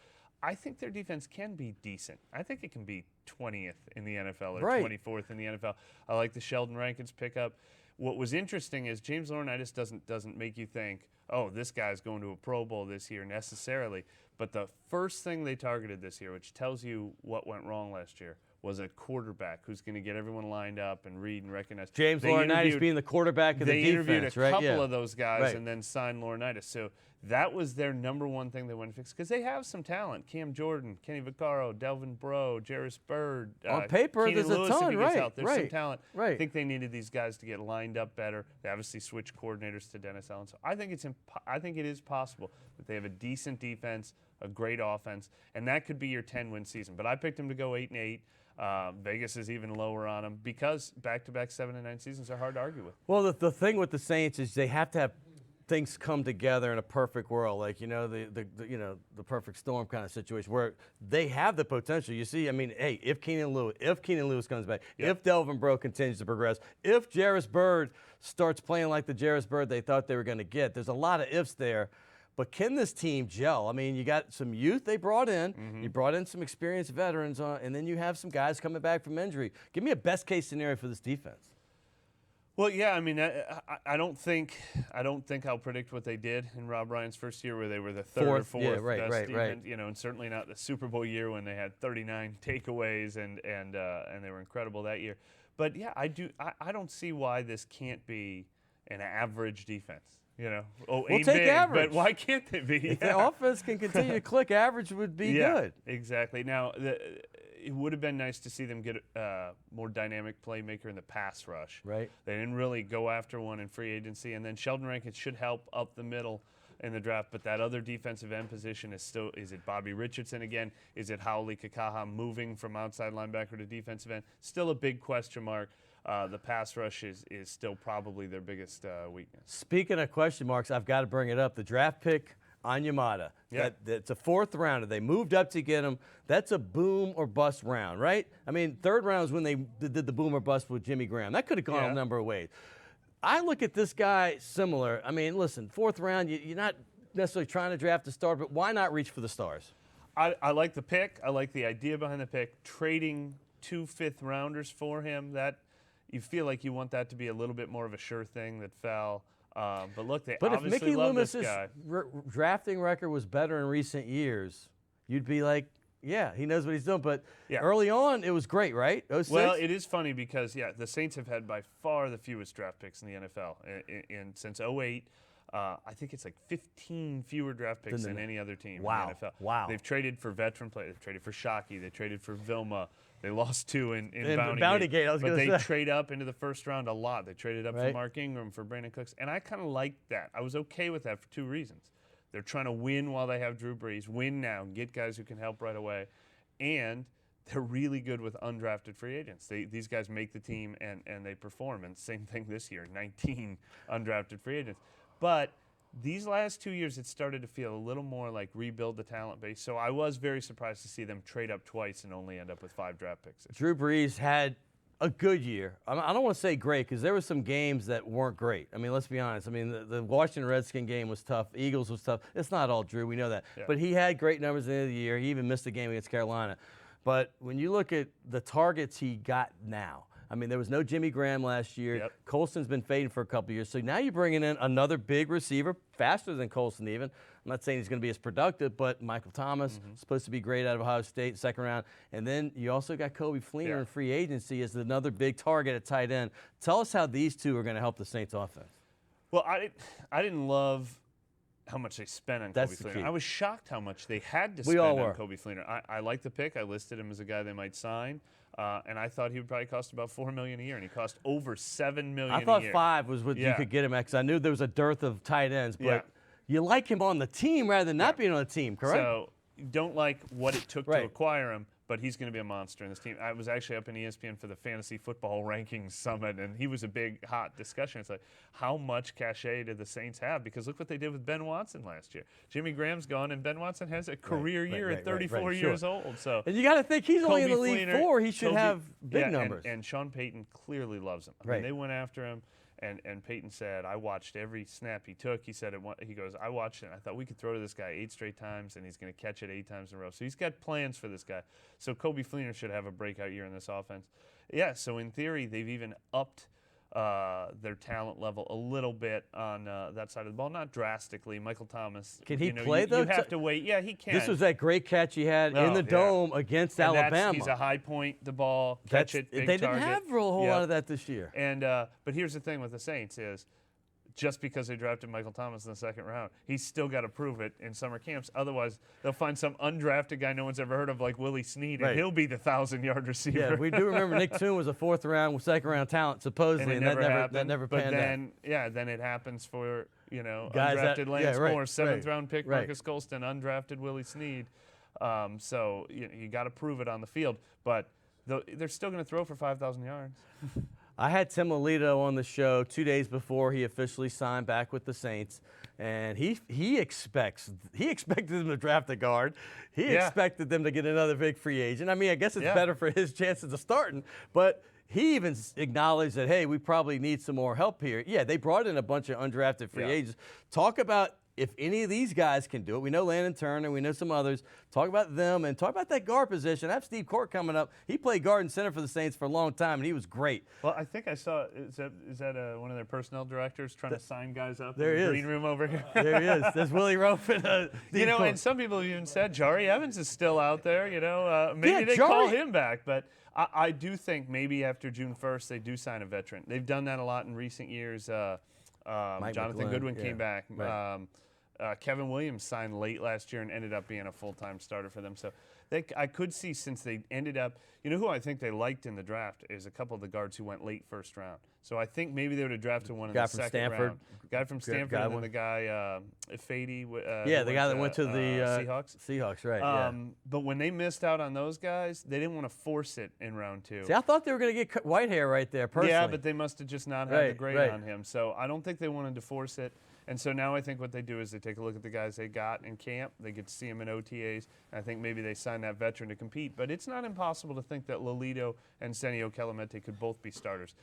S8: I think their defense can be decent. I think it can be 20th in the NFL or 24th in the NFL. I like the Sheldon Rankins pickup. What was interesting is James Laurinaitis doesn't make you think, oh, this guy's going to a Pro Bowl this year necessarily. But the first thing they targeted this year, which tells you what went wrong last year, was a quarterback who's going to get everyone lined up and read and recognize.
S3: James Laurinaitis being the quarterback of the defense,
S8: They interviewed a couple of those guys
S3: Right.
S8: and then signed Laurinaitis. So that was their number 1 thing they wanted to fix, because they have some talent. Cam Jordan, Kenny Vaccaro, Delvin Breaux, Jarris Byrd.
S3: On paper,
S8: Keenan
S3: there's
S8: Lewis,
S3: a ton,
S8: if he gets
S3: right,
S8: out. There's
S3: right,
S8: some talent.
S3: right.
S8: I think they needed these guys to get lined up better. They obviously switched coordinators to Dennis Allen. So I think it is possible that they have a decent defense, a great offense, and that could be your 10-win season. But I picked them to go 8-8. Vegas is even lower on them because back-to-back 7-9 seasons are hard to argue with.
S3: Well, the thing with the Saints is they have to have things come together in a perfect world, like the perfect storm kind of situation where they have the potential. You see, I mean, hey, if Keenan Lewis comes back, if Delvin Breaux continues to progress, if Jarris Byrd starts playing like the Jarris Byrd they thought they were going to get, there's a lot of ifs there. But can this team gel? I mean, you got some youth they brought in. You brought in some experienced veterans, and then you have some guys coming back from injury. Give me a best-case scenario for this defense.
S8: Well, yeah, I mean, I don't think I'll predict what they did in Rob Ryan's first year, where they were the third or fourth best defense.
S3: Right.
S8: You know, and certainly not the Super Bowl year when they had 39 takeaways and they were incredible that year. But yeah, I don't see why this can't be an average defense.
S3: We'll
S8: aim
S3: take
S8: big,
S3: average.
S8: but why can't they be?
S3: If the offense can continue to click, average would be good.
S8: Exactly. Now, it would have been nice to see them get a more dynamic playmaker in the pass rush.
S3: Right.
S8: They didn't really go after one in free agency, and then Sheldon Rankins should help up the middle in the draft, but that other defensive end position is it Bobby Richardson again? Is it Haoli Kakaha moving from outside linebacker to defensive end? Still a big question mark. The pass rush is still probably their biggest weakness.
S3: Speaking of question marks, I've got to bring it up. The draft pick, Onyemata.
S8: Yeah.
S3: That's a 4th rounder. They moved up to get him. That's a boom or bust round, right? I mean, 3rd round is when they did the boom or bust with Jimmy Graham. That could have gone a number of ways. I look at this guy similar. I mean, listen, 4th round, you're not necessarily trying to draft a star, but why not reach for the stars?
S8: I like the pick. I like the idea behind the pick. Trading 2 5th rounders for him, that you feel like you want that to be a little bit more of a sure thing that fell. But look, they obviously
S3: if Mickey
S8: love this
S3: Loomis's
S8: guy.
S3: drafting record was better in recent years, you'd be like, yeah, he knows what he's doing. But early on, it was great, right? 06?
S8: Well, it is funny because, the Saints have had by far the fewest draft picks in the NFL. Since 08, I think it's like 15 fewer draft picks than any other team in the NFL.
S3: Wow.
S8: They've traded for veteran players. They've traded for Shockey. They traded for Vilma. They lost 2 in Bountygate.
S3: I was
S8: but
S3: gonna
S8: they
S3: say.
S8: trade up into the 1st round a lot. They traded up for
S3: Right.
S8: Mark Ingram, for Brandon Cooks. And I kind of liked that. I was okay with that for 2 reasons. They're trying to win while they have Drew Brees. Win now. Get guys who can help right away. And they're really good with undrafted free agents. These guys make the team and they perform. And same thing this year, 19 undrafted free agents. But these last 2 years, it started to feel a little more like rebuild the talent base. So I was very surprised to see them trade up twice and only end up with 5 draft picks.
S3: Drew Brees had a good year. I don't want to say great because there were some games that weren't great. I mean, let's be honest. I mean, the Washington Redskins game was tough. Eagles was tough. It's not all Drew. We know that.
S8: Yeah.
S3: But he had great numbers at the end of the year. He even missed a game against Carolina. But when you look at the targets he got now, I mean, there was no Jimmy Graham last year.
S8: Yep.
S3: Colston's been fading for a couple of years. So now you're bringing in another big receiver, faster than Colston even. I'm not saying he's going to be as productive, but Michael Thomas, supposed to be great out of Ohio State, 2nd round. And then you also got Kobe Fleener in free agency as another big target at tight end. Tell us how these two are going to help the Saints offense.
S8: Well, I didn't love how much they spent on
S3: That's
S8: Kobe
S3: the
S8: Fleener.
S3: key.
S8: I was shocked how much they had to
S3: We
S8: spend
S3: all
S8: on
S3: were.
S8: Kobe Fleener. I like the pick. I listed him as a guy they might sign. And I thought he would probably cost about $4 million a year, and he cost over $7 million a year.
S3: I thought 5 was what you could get him at because I knew there was a dearth of tight ends. But you like him on the team rather than not being on the team, correct?
S8: So you don't like what it took
S3: Right.
S8: to acquire him, but he's going to be a monster in this team. I was actually up in ESPN for the Fantasy Football Rankings Summit, and he was a big, hot discussion. It's like, how much cachet did the Saints have? Because look what they did with Ben Watson last year. Jimmy Graham's gone, and Ben Watson has a career year at 34 years old. So
S3: And you got to think he's only in the
S8: Kobe
S3: league
S8: Fleener,
S3: 4. He should
S8: Kobe-
S3: have big
S8: yeah,
S3: numbers.
S8: And Sean Payton clearly loves him. I
S3: Right.
S8: mean, they went after him, and Payton said, I watched every snap he took. He said, he goes, I watched it, and I thought we could throw to this guy 8 straight times, and he's going to catch it 8 times in a row. So he's got plans for this guy. So Kobe Fleener should have a breakout year in this offense. Yeah, so in theory, they've even upped their talent level a little bit on that side of the ball. Not drastically. Michael Thomas.
S3: Can he
S8: you know,
S3: play,
S8: you,
S3: though?
S8: You have to wait. Yeah, he can.
S3: This was that great catch he had in
S8: Oh,
S3: the
S8: yeah.
S3: dome against
S8: And
S3: Alabama.
S8: he's a high point the ball, catch it, big
S3: they
S8: target.
S3: didn't have a whole
S8: Yep.
S3: lot of that this year.
S8: And but here's the thing with the Saints is, just because they drafted Michael Thomas in the 2nd round, he's still got to prove it in summer camps. Otherwise, they'll find some undrafted guy no one's ever heard of, like Willie Snead,
S3: Right.
S8: and he'll be the 1,000-yard receiver.
S3: Yeah, we do remember Nick Toon was a 4th round, 2nd round talent supposedly,
S8: and
S3: and that
S8: happened.
S3: never
S8: but
S3: panned out.
S8: then, then it happens for
S3: Guys that-
S8: undrafted Lance
S3: yeah, right,
S8: Moore, 7th
S3: right,
S8: round pick
S3: right.
S8: Marcus Colston, undrafted Willie Snead. So you got to prove it on the field, but they're still going to throw for 5,000 yards.
S3: I had Tim Alito on the show 2 days before he officially signed back with the Saints, and he expected them to draft a guard. He expected them to get another big free agent. I mean, I guess it's better for his chances of starting, but he even acknowledged that, hey, we probably need some more help here. Yeah, they brought in a bunch of undrafted free agents. Talk about if any of these guys can do it. We know Landon Turner, we know some others. Talk about them and talk about that guard position. I have Steve Court coming up. He played guard and center for the Saints for a long time, and he was great.
S8: Well, I think I saw, is that one of their personnel directors trying to sign guys up
S3: there
S8: in
S3: he
S8: the
S3: is.
S8: green room over here?
S3: There he is. There's Willie Rofe and Steve Court.
S8: And some people have even said Jari Evans is still out there, maybe they
S3: Jari-
S8: call him back. But I do think maybe after June 1st they do sign a veteran. They've done that a lot in recent years. Jonathan
S3: McClellan,
S8: Goodwin
S3: yeah.
S8: came back.
S3: Right.
S8: Kevin Williams signed late last year and ended up being a full-time starter for them. So I could see, since they ended up, you know who I think they liked in the draft is a couple of the guards who went late first round. So I think maybe they would have drafted one in the second round. Guy from Stanford, and then the guy Fady.
S3: The guy that went to the
S8: Seahawks.
S3: Seahawks, right?
S8: But when they missed out on those guys, they didn't want to force it in round 2.
S3: See, I thought they were going to get Whitehair right there, personally.
S8: Yeah, but they must have just not had the grade on him. So I don't think they wanted to force it. And so now I think what they do is they take a look at the guys they got in camp. They get to see them in OTAs. And I think maybe they sign that veteran to compete. But it's not impossible to think that Lolito and Senio Kelemete could both be starters.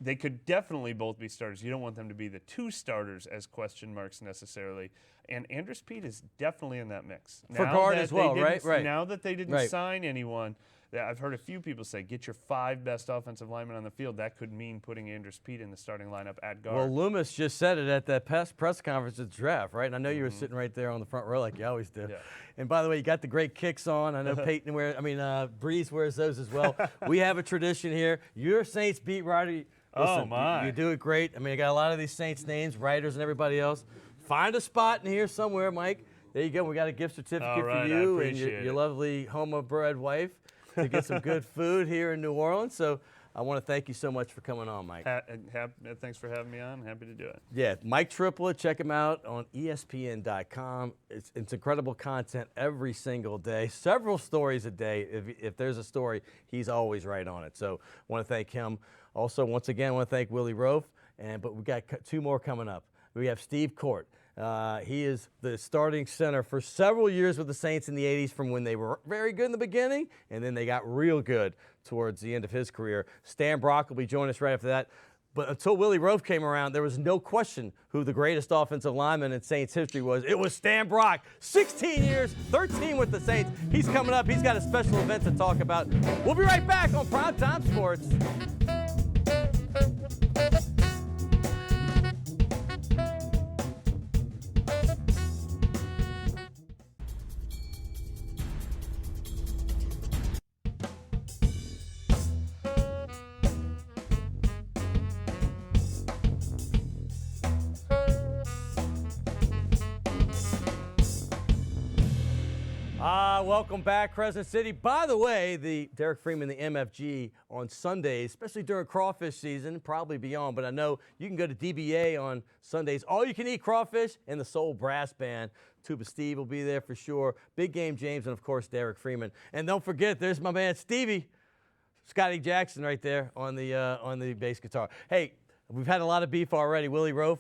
S8: They could definitely both be starters. You don't want them to be the 2 starters as question marks necessarily. And Andrus Peat is definitely in that mix.
S3: For guard as well, right?
S8: Now that they didn't sign anyone, I've heard a few people say, get your 5 best offensive linemen on the field. That could mean putting Andrus Peat in the starting lineup at guard.
S3: Well, Loomis just said it at that press conference at the draft, right? And I know you were sitting right there on the front row like you always do.
S8: Yeah.
S3: And by the way, you got the great kicks on. I know Breeze wears those as well. We have a tradition here. You're a Saints beat writer. Listen, you do it great. I mean, I got a lot of these Saints names, writers and everybody else. Find a spot in here somewhere, Mike. There you go. We got a gift certificate for you and your lovely homebred wife to get some good food here in New Orleans. So I want to thank you so much for coming on, Mike.
S8: Thanks for having me on. Happy to do it.
S3: Yeah, Mike Triplett. Check him out on ESPN.com. It's incredible content every single day. Several stories a day. If there's a story, he's always right on it. So I want to thank him. Also, once again, I want to thank Willie Roaf. But we've got 2 more coming up. We have Steve Court. He is the starting center for several years with the Saints in the 80s, from when they were very good in the beginning, and then they got real good towards the end of his career. Stan Brock will be joining us right after that. But until Willie Roaf came around, there was no question who the greatest offensive lineman in Saints history was. It was Stan Brock. 16 years, 13 with the Saints. He's coming up. He's got a special event to talk about. We'll be right back on Primetime Sports. Welcome back, Crescent City. By the way, the Derek Freeman, the MFG, on Sundays, especially during crawfish season, probably beyond, but I know you can go to DBA on Sundays. All you can eat crawfish and the Soul Brass Band. Tuba Steve will be there for sure. Big Game James and, of course, Derek Freeman. And don't forget, there's my man Stevie, Scotty Jackson right there on the bass guitar. Hey, we've had a lot of beef already. Willie Roaf,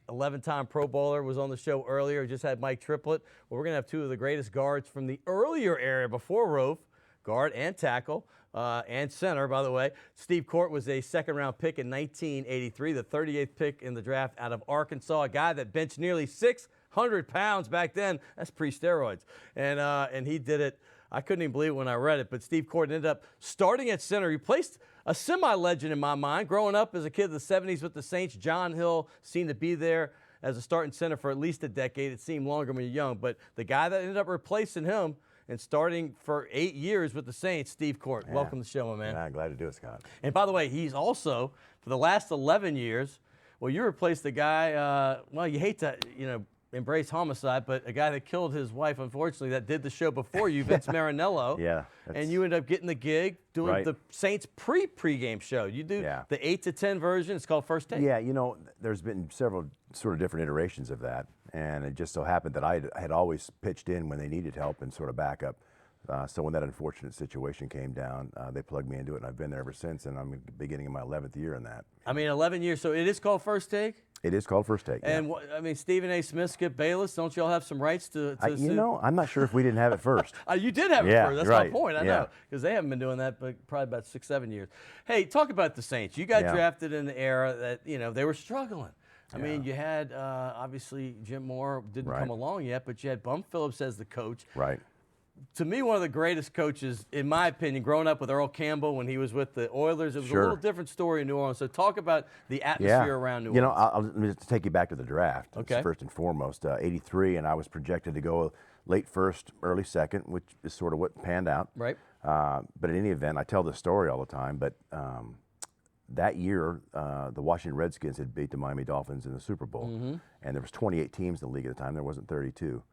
S3: 11-time Pro Bowler, was on the show earlier. Just had Mike Triplett. Well, we're going to have 2 of the greatest guards from the earlier era before Roaf, guard and tackle, and center, by the way. Steve Court was a second-round pick in 1983, the 38th pick in the draft out of Arkansas, a guy that benched nearly 600 pounds back then. That's pre-steroids. And he did it. I couldn't even believe it when I read it, but Steve Court ended up starting at center. He replaced a semi-legend in my mind. Growing up as a kid in the 70s with the Saints, John Hill seemed to be there as a starting center for at least a decade. It seemed longer when you're young, but the guy that ended up replacing him and starting for 8 years with the Saints, Steve Court. Yeah. Welcome to the show, my man.
S9: Yeah, glad to do it, Scott.
S3: And by the way, he's also, for the last 11 years, well, you replaced the guy, well, you hate to, embrace homicide, but a guy that killed his wife, unfortunately, that did the show before you, Vince Marinello.
S9: Yeah.
S3: And you ended up getting the gig doing the Saints pregame show. You do the 8 to 10 version. It's called First Take.
S9: Yeah, there's been several sort of different iterations of that, and it just so happened that I had always pitched in when they needed help and sort of backup. So when that unfortunate situation came down, they plugged me into it, and I've been there ever since, and I'm beginning my 11th year in that.
S3: I mean, 11 years. So it is called First Take?
S9: It is called First Take.
S3: And
S9: yeah.
S3: Stephen A. Smith, Skip Bayless, don't you all have some rights to sue?
S9: I'm not sure if we didn't have it first.
S3: You did have it first. That's my point. I know, because they haven't been doing that but probably about 6-7 years. Hey, talk about the Saints. You got drafted in the era that they were struggling. I mean, you had obviously Jim Moore didn't come along yet, but you had Bum Phillips as the coach.
S9: Right.
S3: To me, one of the greatest coaches, in my opinion, growing up with Earl Campbell when he was with the Oilers, it was a little different story in New Orleans. So talk about the atmosphere around New Orleans.
S9: Let me just take you back to the draft.
S3: Okay.
S9: First and foremost, 83, and I was projected to go late first, early second, which is sort of what panned out.
S3: Right.
S9: But in any event, I tell this story all the time, but that year, the Washington Redskins had beat the Miami Dolphins in the Super Bowl, and there was 28 teams in the league at the time. There wasn't 32.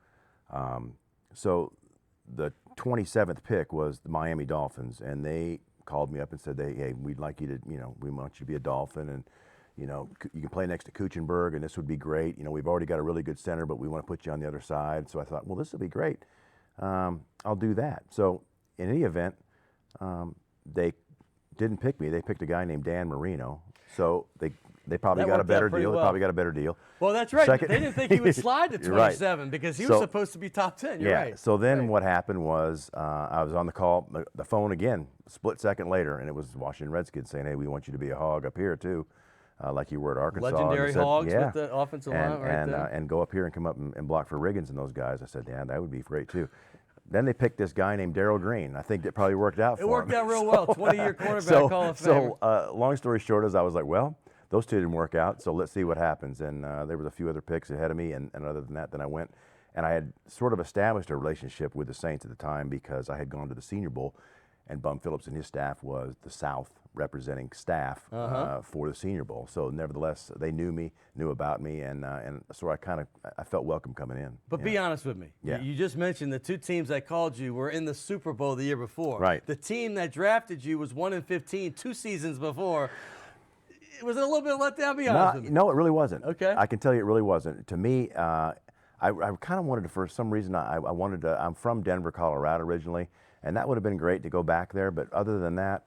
S9: So the 27th pick was the Miami Dolphins, and they called me up and said, "Hey, we'd like you to, we want you to be a Dolphin, and you can play next to Kuchenberg, and this would be great. We've already got a really good center, but we want to put you on the other side." So I thought, well, this will be great. I'll do that. So in any event, they didn't pick me. They picked a guy named Dan Marino. So they probably got a better deal. They probably got a better deal.
S3: Well, that's right. They didn't think he would slide to 27 because he was supposed to be top 10. You're right.
S9: So then what happened was I was on the phone again, split second later, and it was Washington Redskins saying, "Hey, we want you to be a hog up here too, like you were at Arkansas."
S3: Legendary Hogs with the offensive line right there.
S9: And go up here and come up and block for Riggins and those guys. I said, "Yeah, that would be great too." Then they picked this guy named Darryl Green. I think that probably worked out for him.
S3: It worked out real well. 20-year quarterback, Hall of Famer.
S9: So long story short is I was like, well, those two didn't work out, so let's see what happens. And there was a few other picks ahead of me, and other than that, then I went. And I had sort of established a relationship with the Saints at the time because I had gone to the Senior Bowl, and Bum Phillips and his staff was the South representing staff for the Senior Bowl. So nevertheless, they knew me, knew about me, and so I felt welcome coming in.
S3: But be honest with me.
S9: Yeah.
S3: You just mentioned the two teams that called you were in the Super Bowl the year before.
S9: Right.
S3: The team that drafted you was 1-15 2 seasons before. Was it a little bit let down? Be honest with me.
S9: No, it really wasn't.
S3: Okay.
S9: I can tell you it really wasn't. To me, I kind of wanted to, for some reason, I'm from Denver, Colorado originally, and that would have been great to go back there. But other than that,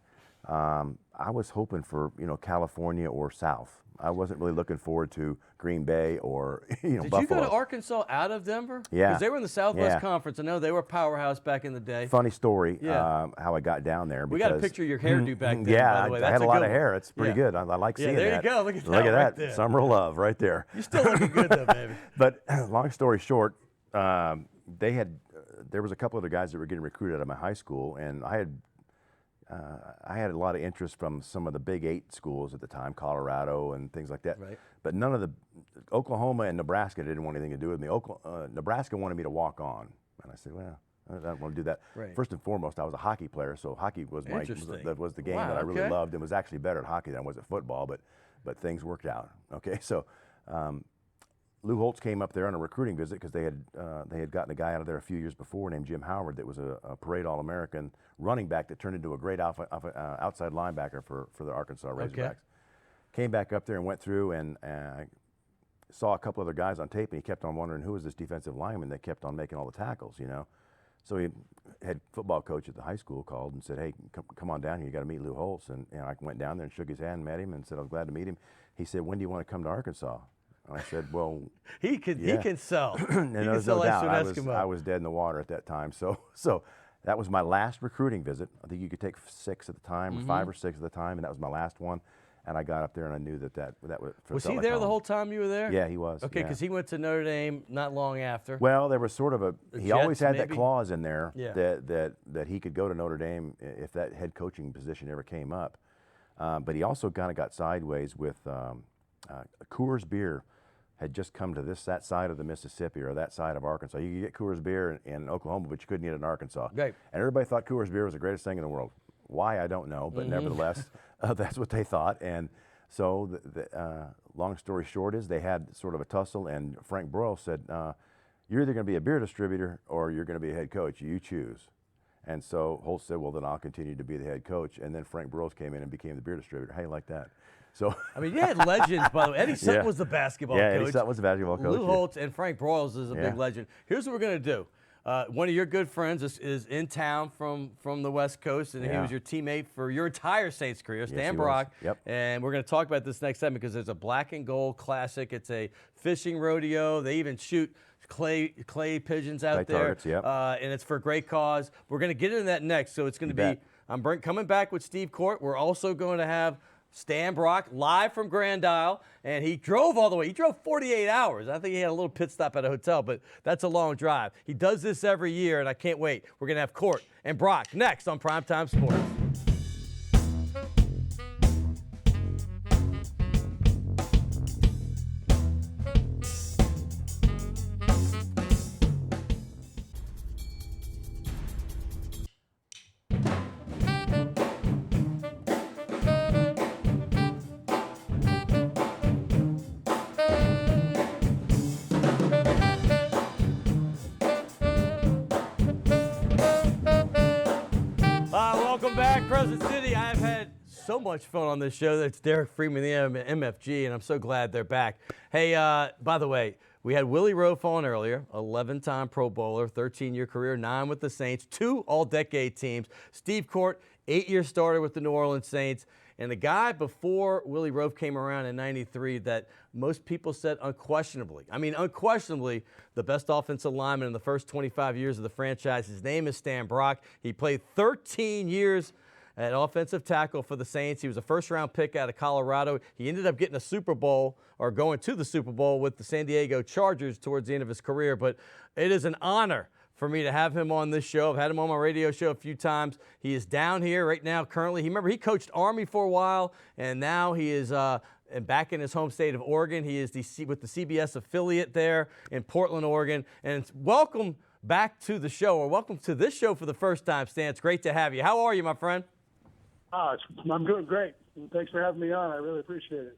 S9: I was hoping for, California or South. I wasn't really looking forward to Green Bay or,
S3: Did
S9: Buffalo.
S3: you go to Arkansas out of Denver?
S9: Yeah.
S3: Because they were in the Southwest Conference. I know they were a powerhouse back in the day.
S9: Funny story, how I got down there.
S3: We got a picture of your hairdo back then,
S9: yeah,
S3: by the way.
S9: I had a lot of hair. It's pretty
S3: Yeah.
S9: good. I like seeing that.
S3: There you go. Look at that.
S9: Look at
S3: right
S9: that.
S3: there.
S9: Summer of love right there.
S3: You're still looking good, though, baby.
S9: But long story short, there was a couple of the guys that were getting recruited out of my high school, and I had a lot of interest from some of the Big 8 schools at the time, Colorado and things like that.
S3: Right.
S9: But none of the Oklahoma and Nebraska didn't want anything to do with me. Nebraska wanted me to walk on, and I said, well, I don't want to do that.
S3: Right.
S9: First and foremost, I was a hockey player, so hockey was the game that I really loved, and was actually better at hockey than I was at football. But things worked out. Okay, so. Lou Holtz came up there on a recruiting visit because they had gotten a guy out of there a few years before named Jim Howard that was a parade All-American running back that turned into a great outside linebacker for the Arkansas Razorbacks. Okay. Came back up there and went through and saw a couple other guys on tape, and he kept on wondering who was this defensive lineman that kept on making all the tackles, So he head football coach at the high school called and said, "Hey, come on down here. You got to meet Lou Holtz." And I went down there and shook his hand, met him, and said I was glad to meet him. He said, "When do you want to come to Arkansas?" And I said, "Well,
S3: he can sell.
S9: And
S3: he
S9: there's
S3: can
S9: no
S3: sell
S9: doubt.
S3: Eskimo.
S9: I was dead in the water at that time. So that was my last recruiting visit. I think you could take 6 at the time, or 5 or 6 at the time, and that was my last one. And I got up there and I knew that
S3: was he there the whole time you were there?
S9: Yeah, he was.
S3: Okay, because he went to Notre Dame not long after.
S9: Well, there was sort of he always had that clause in there that he could go to Notre Dame if that head coaching position ever came up. But he also kind of got sideways with Coors Beer. Had just come to that side of the Mississippi or that side of Arkansas. You could get Coors Beer in Oklahoma, but you couldn't get it in Arkansas.
S3: Right.
S9: And everybody thought Coors Beer was the greatest thing in the world. Why, I don't know, but nevertheless, that's what they thought. And so, long story short is they had sort of a tussle, and Frank Broyles said, "You're either going to be a beer distributor or you're going to be a head coach. You choose." And so Holtz said, "Well, then I'll continue to be the head coach." And then Frank Broyles came in and became the beer distributor. How you like that? So
S3: I mean, you had legends, by the way. Eddie Sutton was the basketball coach.
S9: Yeah, Eddie Sutton was the basketball coach.
S3: Lou Holtz and Frank Broyles is a big legend. Here's what we're going to do. One of your good friends is in town from the West Coast, and he was your teammate for your entire Saints career, Stan Brock.
S9: Yep.
S3: And we're going to talk about this next segment because there's a black and gold classic. It's a fishing rodeo. They even shoot clay pigeons out there.
S9: Targets, yep.
S3: And it's for a great cause. We're going to get into that next. So it's going to be, I'm coming back with Steve Court. We're also going to have Stan Brock live from Grand Isle, and he drove all the way. He drove 48 hours. I think he had a little pit stop at a hotel, but that's a long drive. He does this every year, and I can't wait. We're going to have Court and Brock next on Primetime Sports. back, Crescent City. I've had so much fun on this show. That's Derek Freeman, the MFG, and I'm so glad they're back. Hey, by the way, we had Willie Rofe on earlier, 11-time Pro Bowler, 13-year career, 9 with the Saints, 2 all-decade teams. Steve Court, 8-year starter with the New Orleans Saints. And the guy before Willie Rofe came around in '93 that most people said unquestionably, the best offensive lineman in the first 25 years of the franchise. His name is Stan Brock. He played 13 years at offensive tackle for the Saints. He was a first-round pick out of Colorado. He ended up getting a Super Bowl, or going to the Super Bowl with the San Diego Chargers towards the end of his career. But it is an honor for me to have him on this show. I've had him on my radio show a few times. He is down here right now currently. He coached Army for a while, and now he is back in his home state of Oregon. He is with the CBS affiliate there in Portland, Oregon. And welcome back to the show, or welcome to this show for the first time, Stan. It's great to have you. How are you, my friend?
S10: I'm doing great. Thanks for having me on. I really appreciate it.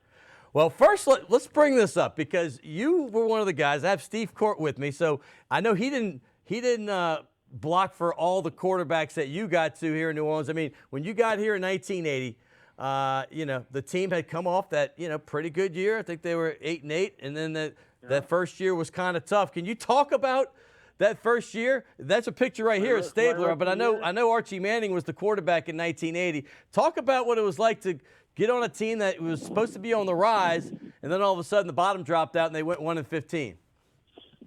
S3: Well, first, let's bring this up, because you were one of the guys. I have Steve Court with me, so I know he didn't block for all the quarterbacks that you got to here in New Orleans. I mean, when you got here in 1980, the team had come off that, pretty good year. I think they were 8-8, and then that first year was kind of tough. Can you talk about that first year? That's a picture right here at Stabler, but I know Archie Manning was the quarterback in 1980. Talk about what it was like to get on a team that was supposed to be on the rise, and then all of a sudden the bottom dropped out and they went 1-15.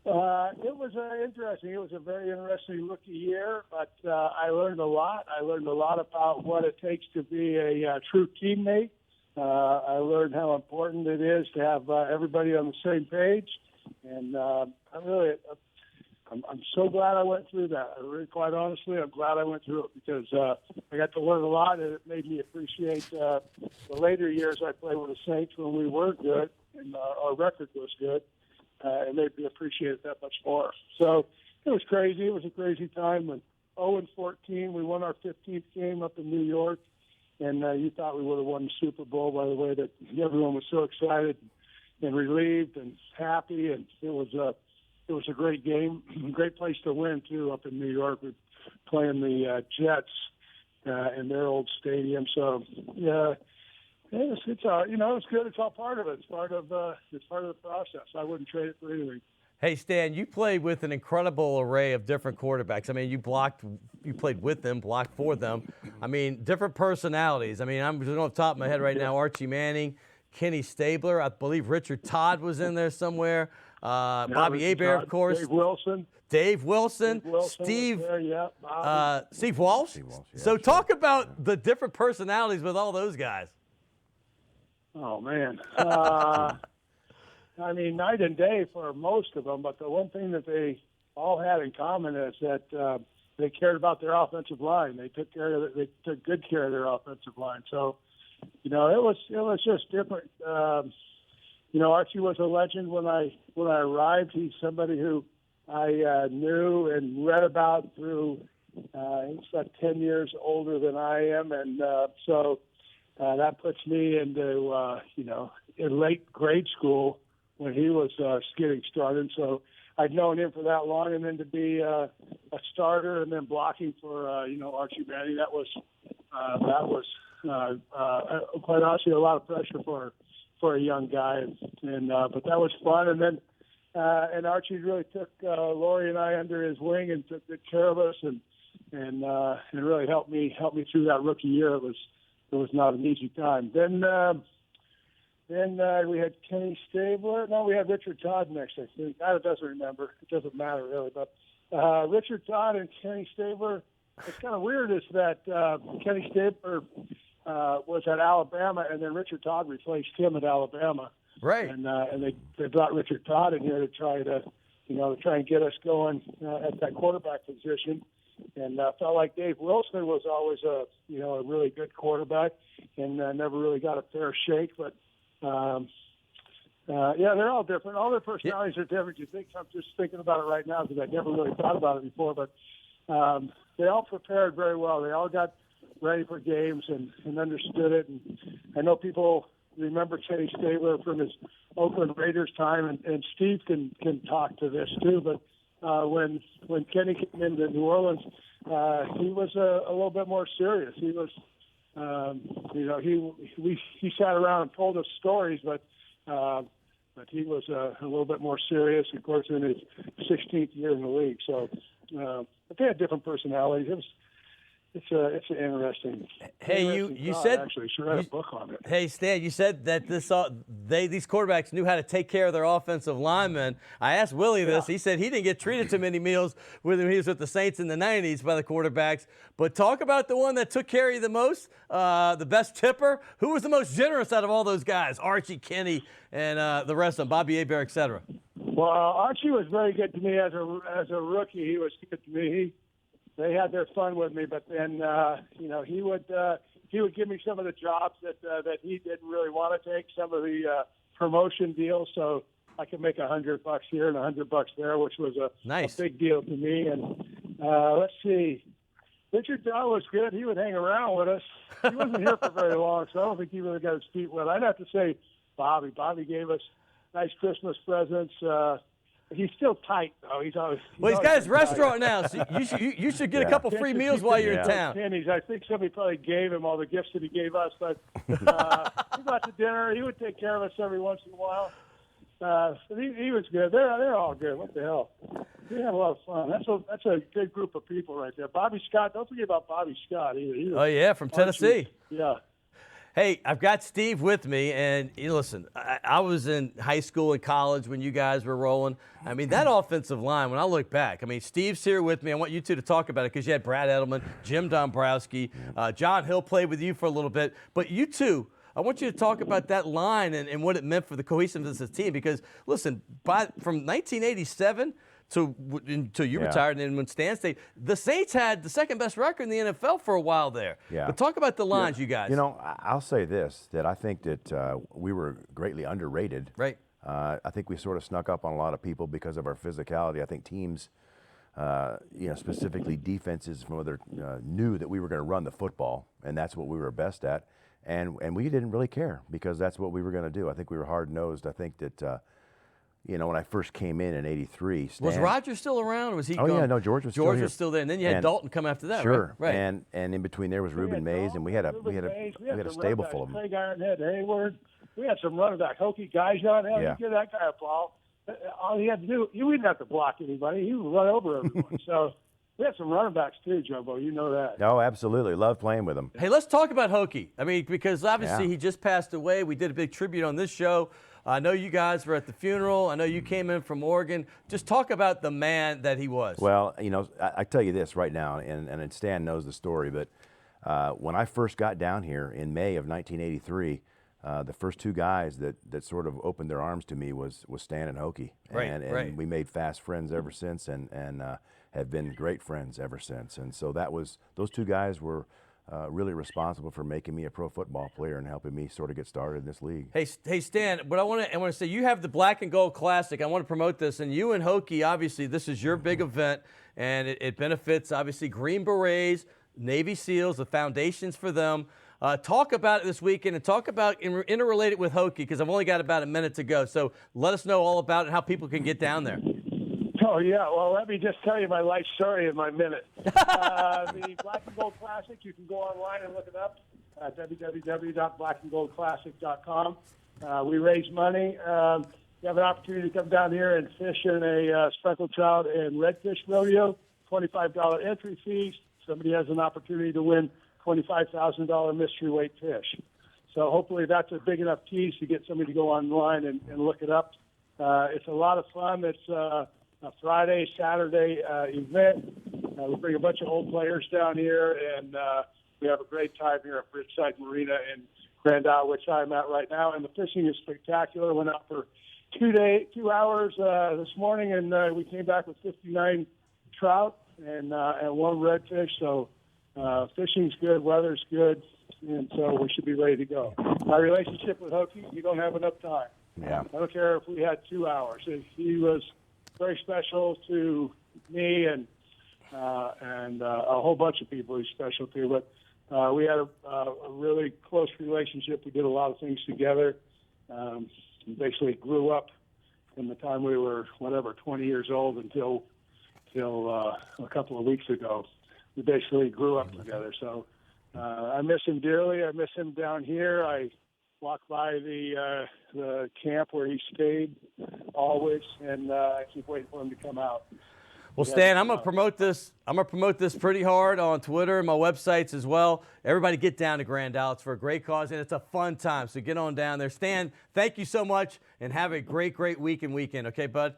S10: It was interesting. It was a very interesting rookie year, but I learned a lot. I learned a lot about what it takes to be a true teammate. I learned how important it is to have everybody on the same page, and I'm so glad I went through that. Really, quite honestly, I'm glad I went through it, because I got to learn a lot, and it made me appreciate the later years I played with the Saints when we were good and our record was good. It made me appreciate it that much more. So it was crazy. It was a crazy time. When 0-14, we won our 15th game up in New York, and you thought we would have won the Super Bowl by the way that everyone was so excited and relieved and happy, and it was a great game, great place to win too up in New York. We're playing the Jets in their old stadium. So yeah. It's it's good. It's all part of it. It's part of the process. I wouldn't trade it for anything.
S3: Hey, Stan, you played with an incredible array of different quarterbacks. I mean, you played with them, blocked for them. I mean, different personalities. I mean, I'm just off the top of my head right now, Archie Manning, Kenny Stabler. I believe Richard Todd was in there somewhere. Bobby Hebert, of course. Dave Wilson. Steve Walsh. Yeah, so talk about the different personalities with all those guys.
S10: Oh, man. I mean, night and day for most of them, but the one thing that they all had in common is that they cared about their offensive line. They took good care of their offensive line. So, it was just different. Archie was a legend when I arrived. He's somebody who I knew and read about through. He's about 10 years older than I am, and so that puts me into in late grade school when he was getting started. So I'd known him for that long, and then to be a starter and then blocking for Archie Manning, that was quite honestly a lot of pressure for a young guy, and but that was fun. And then and Archie really took Lori and I under his wing and took good care of us, and really helped me through that rookie year. It was not an easy time. Then we had Kenny Stabler. No, we had Richard Todd next, I think. It doesn't remember. It doesn't matter, really. But Richard Todd and Kenny Stabler, what's kind of weird is that Kenny Stabler was at Alabama, and then Richard Todd replaced him at Alabama.
S3: Right.
S10: And they brought Richard Todd in here to try and get us going at that quarterback position. And felt like Dave Wilson was always a really good quarterback, and never really got a fair shake. But they're all different. All their personalities are different. I'm just thinking about it right now because I never really thought about it before. But they all prepared very well. They all got ready for games and understood it. And I know people remember Kenny Stabler from his Oakland Raiders time, and Steve can talk to this too. But when Kenny came into New Orleans, he was a little bit more serious. He was, he sat around and told us stories, but he was a little bit more serious, of course, in his 16th year in the league. So, but they had different personalities. It's an interesting.
S3: Hey, you said
S10: actually should write a book on it.
S3: Hey, Stan, you said that these quarterbacks knew how to take care of their offensive linemen. I asked Willie this. He said he didn't get treated too many meals when he was with the Saints in the 90s by the quarterbacks. But talk about the one that took care of you the most, the best tipper. Who was the most generous out of all those guys? Archie, Kenny, and the rest of them, Bobby Hebert, et cetera.
S10: Well, Archie was very good to me as a rookie. He was good to me. They had their fun with me, but then he would give me some of the jobs that he didn't really want to take, some of the promotion deals, so I could make $100 here and $100 there, which was a big deal to me. And let's see, Richard Dow was good. He would hang around with us. He wasn't here for very long, so I don't think he really got his feet wet. I'd have to say Bobby. Bobby gave us nice Christmas presents. He's still tight, though. He's got his restaurant
S3: now, so you should get a couple free meals while you're in town.
S10: Pennies. I think somebody probably gave him all the gifts that he gave us, but he got to dinner. He would take care of us every once in a while. He was good. They're all good. What the hell? We had a lot of fun. That's a good group of people right there. Bobby Scott. Don't forget about Bobby Scott either.
S3: From Tennessee.
S10: Yeah.
S3: Hey, I've got Steve with me, and listen, I was in high school and college when you guys were rolling. I mean, that offensive line, when I look back, I mean, Steve's here with me. I want you two to talk about it because you had Brad Edelman, Jim Dombrowski, John Hill played with you for a little bit. But you two, I want you to talk about that line and what it meant for the cohesiveness of the team because, listen, from 1987 until you retired, and then when Stan stayed, the Saints had the second best record in the NFL for a while there.
S9: Yeah.
S3: But talk about the lines, you guys.
S9: You know, I'll say this, that I think that we were greatly underrated.
S3: Right.
S9: I think we sort of snuck up on a lot of people because of our physicality. I think teams, specifically defenses from other knew that we were going to run the football, and that's what we were best at. And we didn't really care because that's what we were going to do. I think we were hard-nosed. I think that when I first came in '83,
S3: was Roger still around, or was he gone?
S9: Yeah, no, George was still here.
S3: George was still there, and then you had Dalton come after that.
S9: Sure,
S3: right?
S9: And in between there was Reuben Mays, and we had a stable full of them.
S10: Craig Ironhead, Hayward. We had some running back, hokey guys on there.
S9: Yeah.
S10: You give that guy a ball. All he had to do, he wouldn't have to block anybody. He would run over everyone. So we had some running backs too, Jumbo. You know that.
S9: No, absolutely. Love playing with him.
S3: Hey, let's talk about Hokie. I mean, because obviously he just passed away. We did a big tribute on this show. I know you guys were at the funeral. I know you came in from Oregon. Just talk about the man that he was.
S9: Well, I tell you this right now, and Stan knows the story, but when I first got down here in May of 1983, the first two guys that sort of opened their arms to me was Stan and Hokie. And we made fast friends ever since and have been great friends ever since. And so those two guys were really responsible for making me a pro football player and helping me sort of get started in this league.
S3: Hey Stan, but I want to say you have the Black and Gold Classic. I want to promote this, and you and Hokie, obviously, this is your big event, and it benefits obviously Green Berets, Navy SEALs, the foundations for them. Talk about it this weekend and talk about interrelated with Hokie because I've only got about a minute to go. So let us know all about it and how people can get down there.
S10: Oh, yeah. Well, let me just tell you my life story in my minute. The Black and Gold Classic, you can go online and look it up at www.blackandgoldclassic.com. We raise money. You have an opportunity to come down here and fish in a speckled trout and redfish rodeo, $25 entry fees. Somebody has an opportunity to win $25,000 mystery weight fish. So hopefully that's a big enough tease to get somebody to go online and look it up. It's a lot of fun. It's a Friday, Saturday event. We bring a bunch of old players down here, and we have a great time here at Bridgeside Marina in Grand Isle, which I'm at right now. And the fishing is spectacular. Went out for 2 hours this morning, and we came back with 59 trout and one redfish. So fishing's good, weather's good, and so we should be ready to go. My relationship with Hokie, you don't have enough time.
S9: Yeah.
S10: I don't care if we had 2 hours. He was very special to me and a whole bunch of people he's special to. But we had a really close relationship. We did a lot of things together. We basically grew up from the time we were, 20 years old until till a couple of weeks ago. We basically grew up together. So I miss him dearly. I miss him down here. I walk by the camp where he stayed always, and I keep waiting for him to come out.
S3: Well, Stan, I'm gonna promote this. I'm gonna promote this pretty hard on Twitter and my websites as well. Everybody, get down to Grand Isle. It's for a great cause and it's a fun time. So get on down there. Stan, thank you so much, and have a great week and weekend. Okay, bud.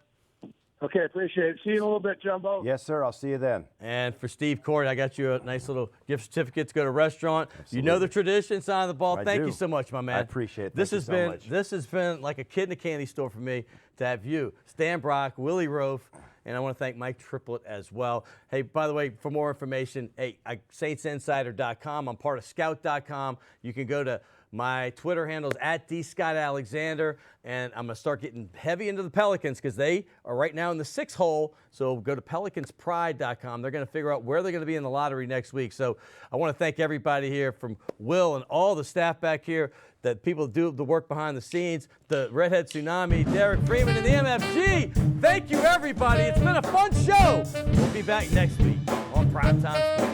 S10: Okay, appreciate it. See you in a little bit, Jumbo.
S9: Yes, sir. I'll see you then.
S3: And for Steve Court, I got you a nice little gift certificate to go to a restaurant. Absolutely. You know the tradition, sign the ball. Thank you so much, my man.
S9: I appreciate it.
S3: This has been like a kid in a candy store for me to have you, Stan Brock, Willie Rofe, and I want to thank Mike Triplett as well. Hey, by the way, for more information, SaintsInsider.com. I'm part of Scout.com. You can go to my Twitter handle is @DScottAlexander, and I'm going to start getting heavy into the Pelicans because they are right now in the 6th hole. So go to PelicansPride.com. They're going to figure out where they're going to be in the lottery next week. So I want to thank everybody here, from Will and all the staff back here, that people do the work behind the scenes, the Redhead Tsunami, Derek Freeman, and the MFG. Thank you, everybody. It's been a fun show. We'll be back next week on Primetime Sports.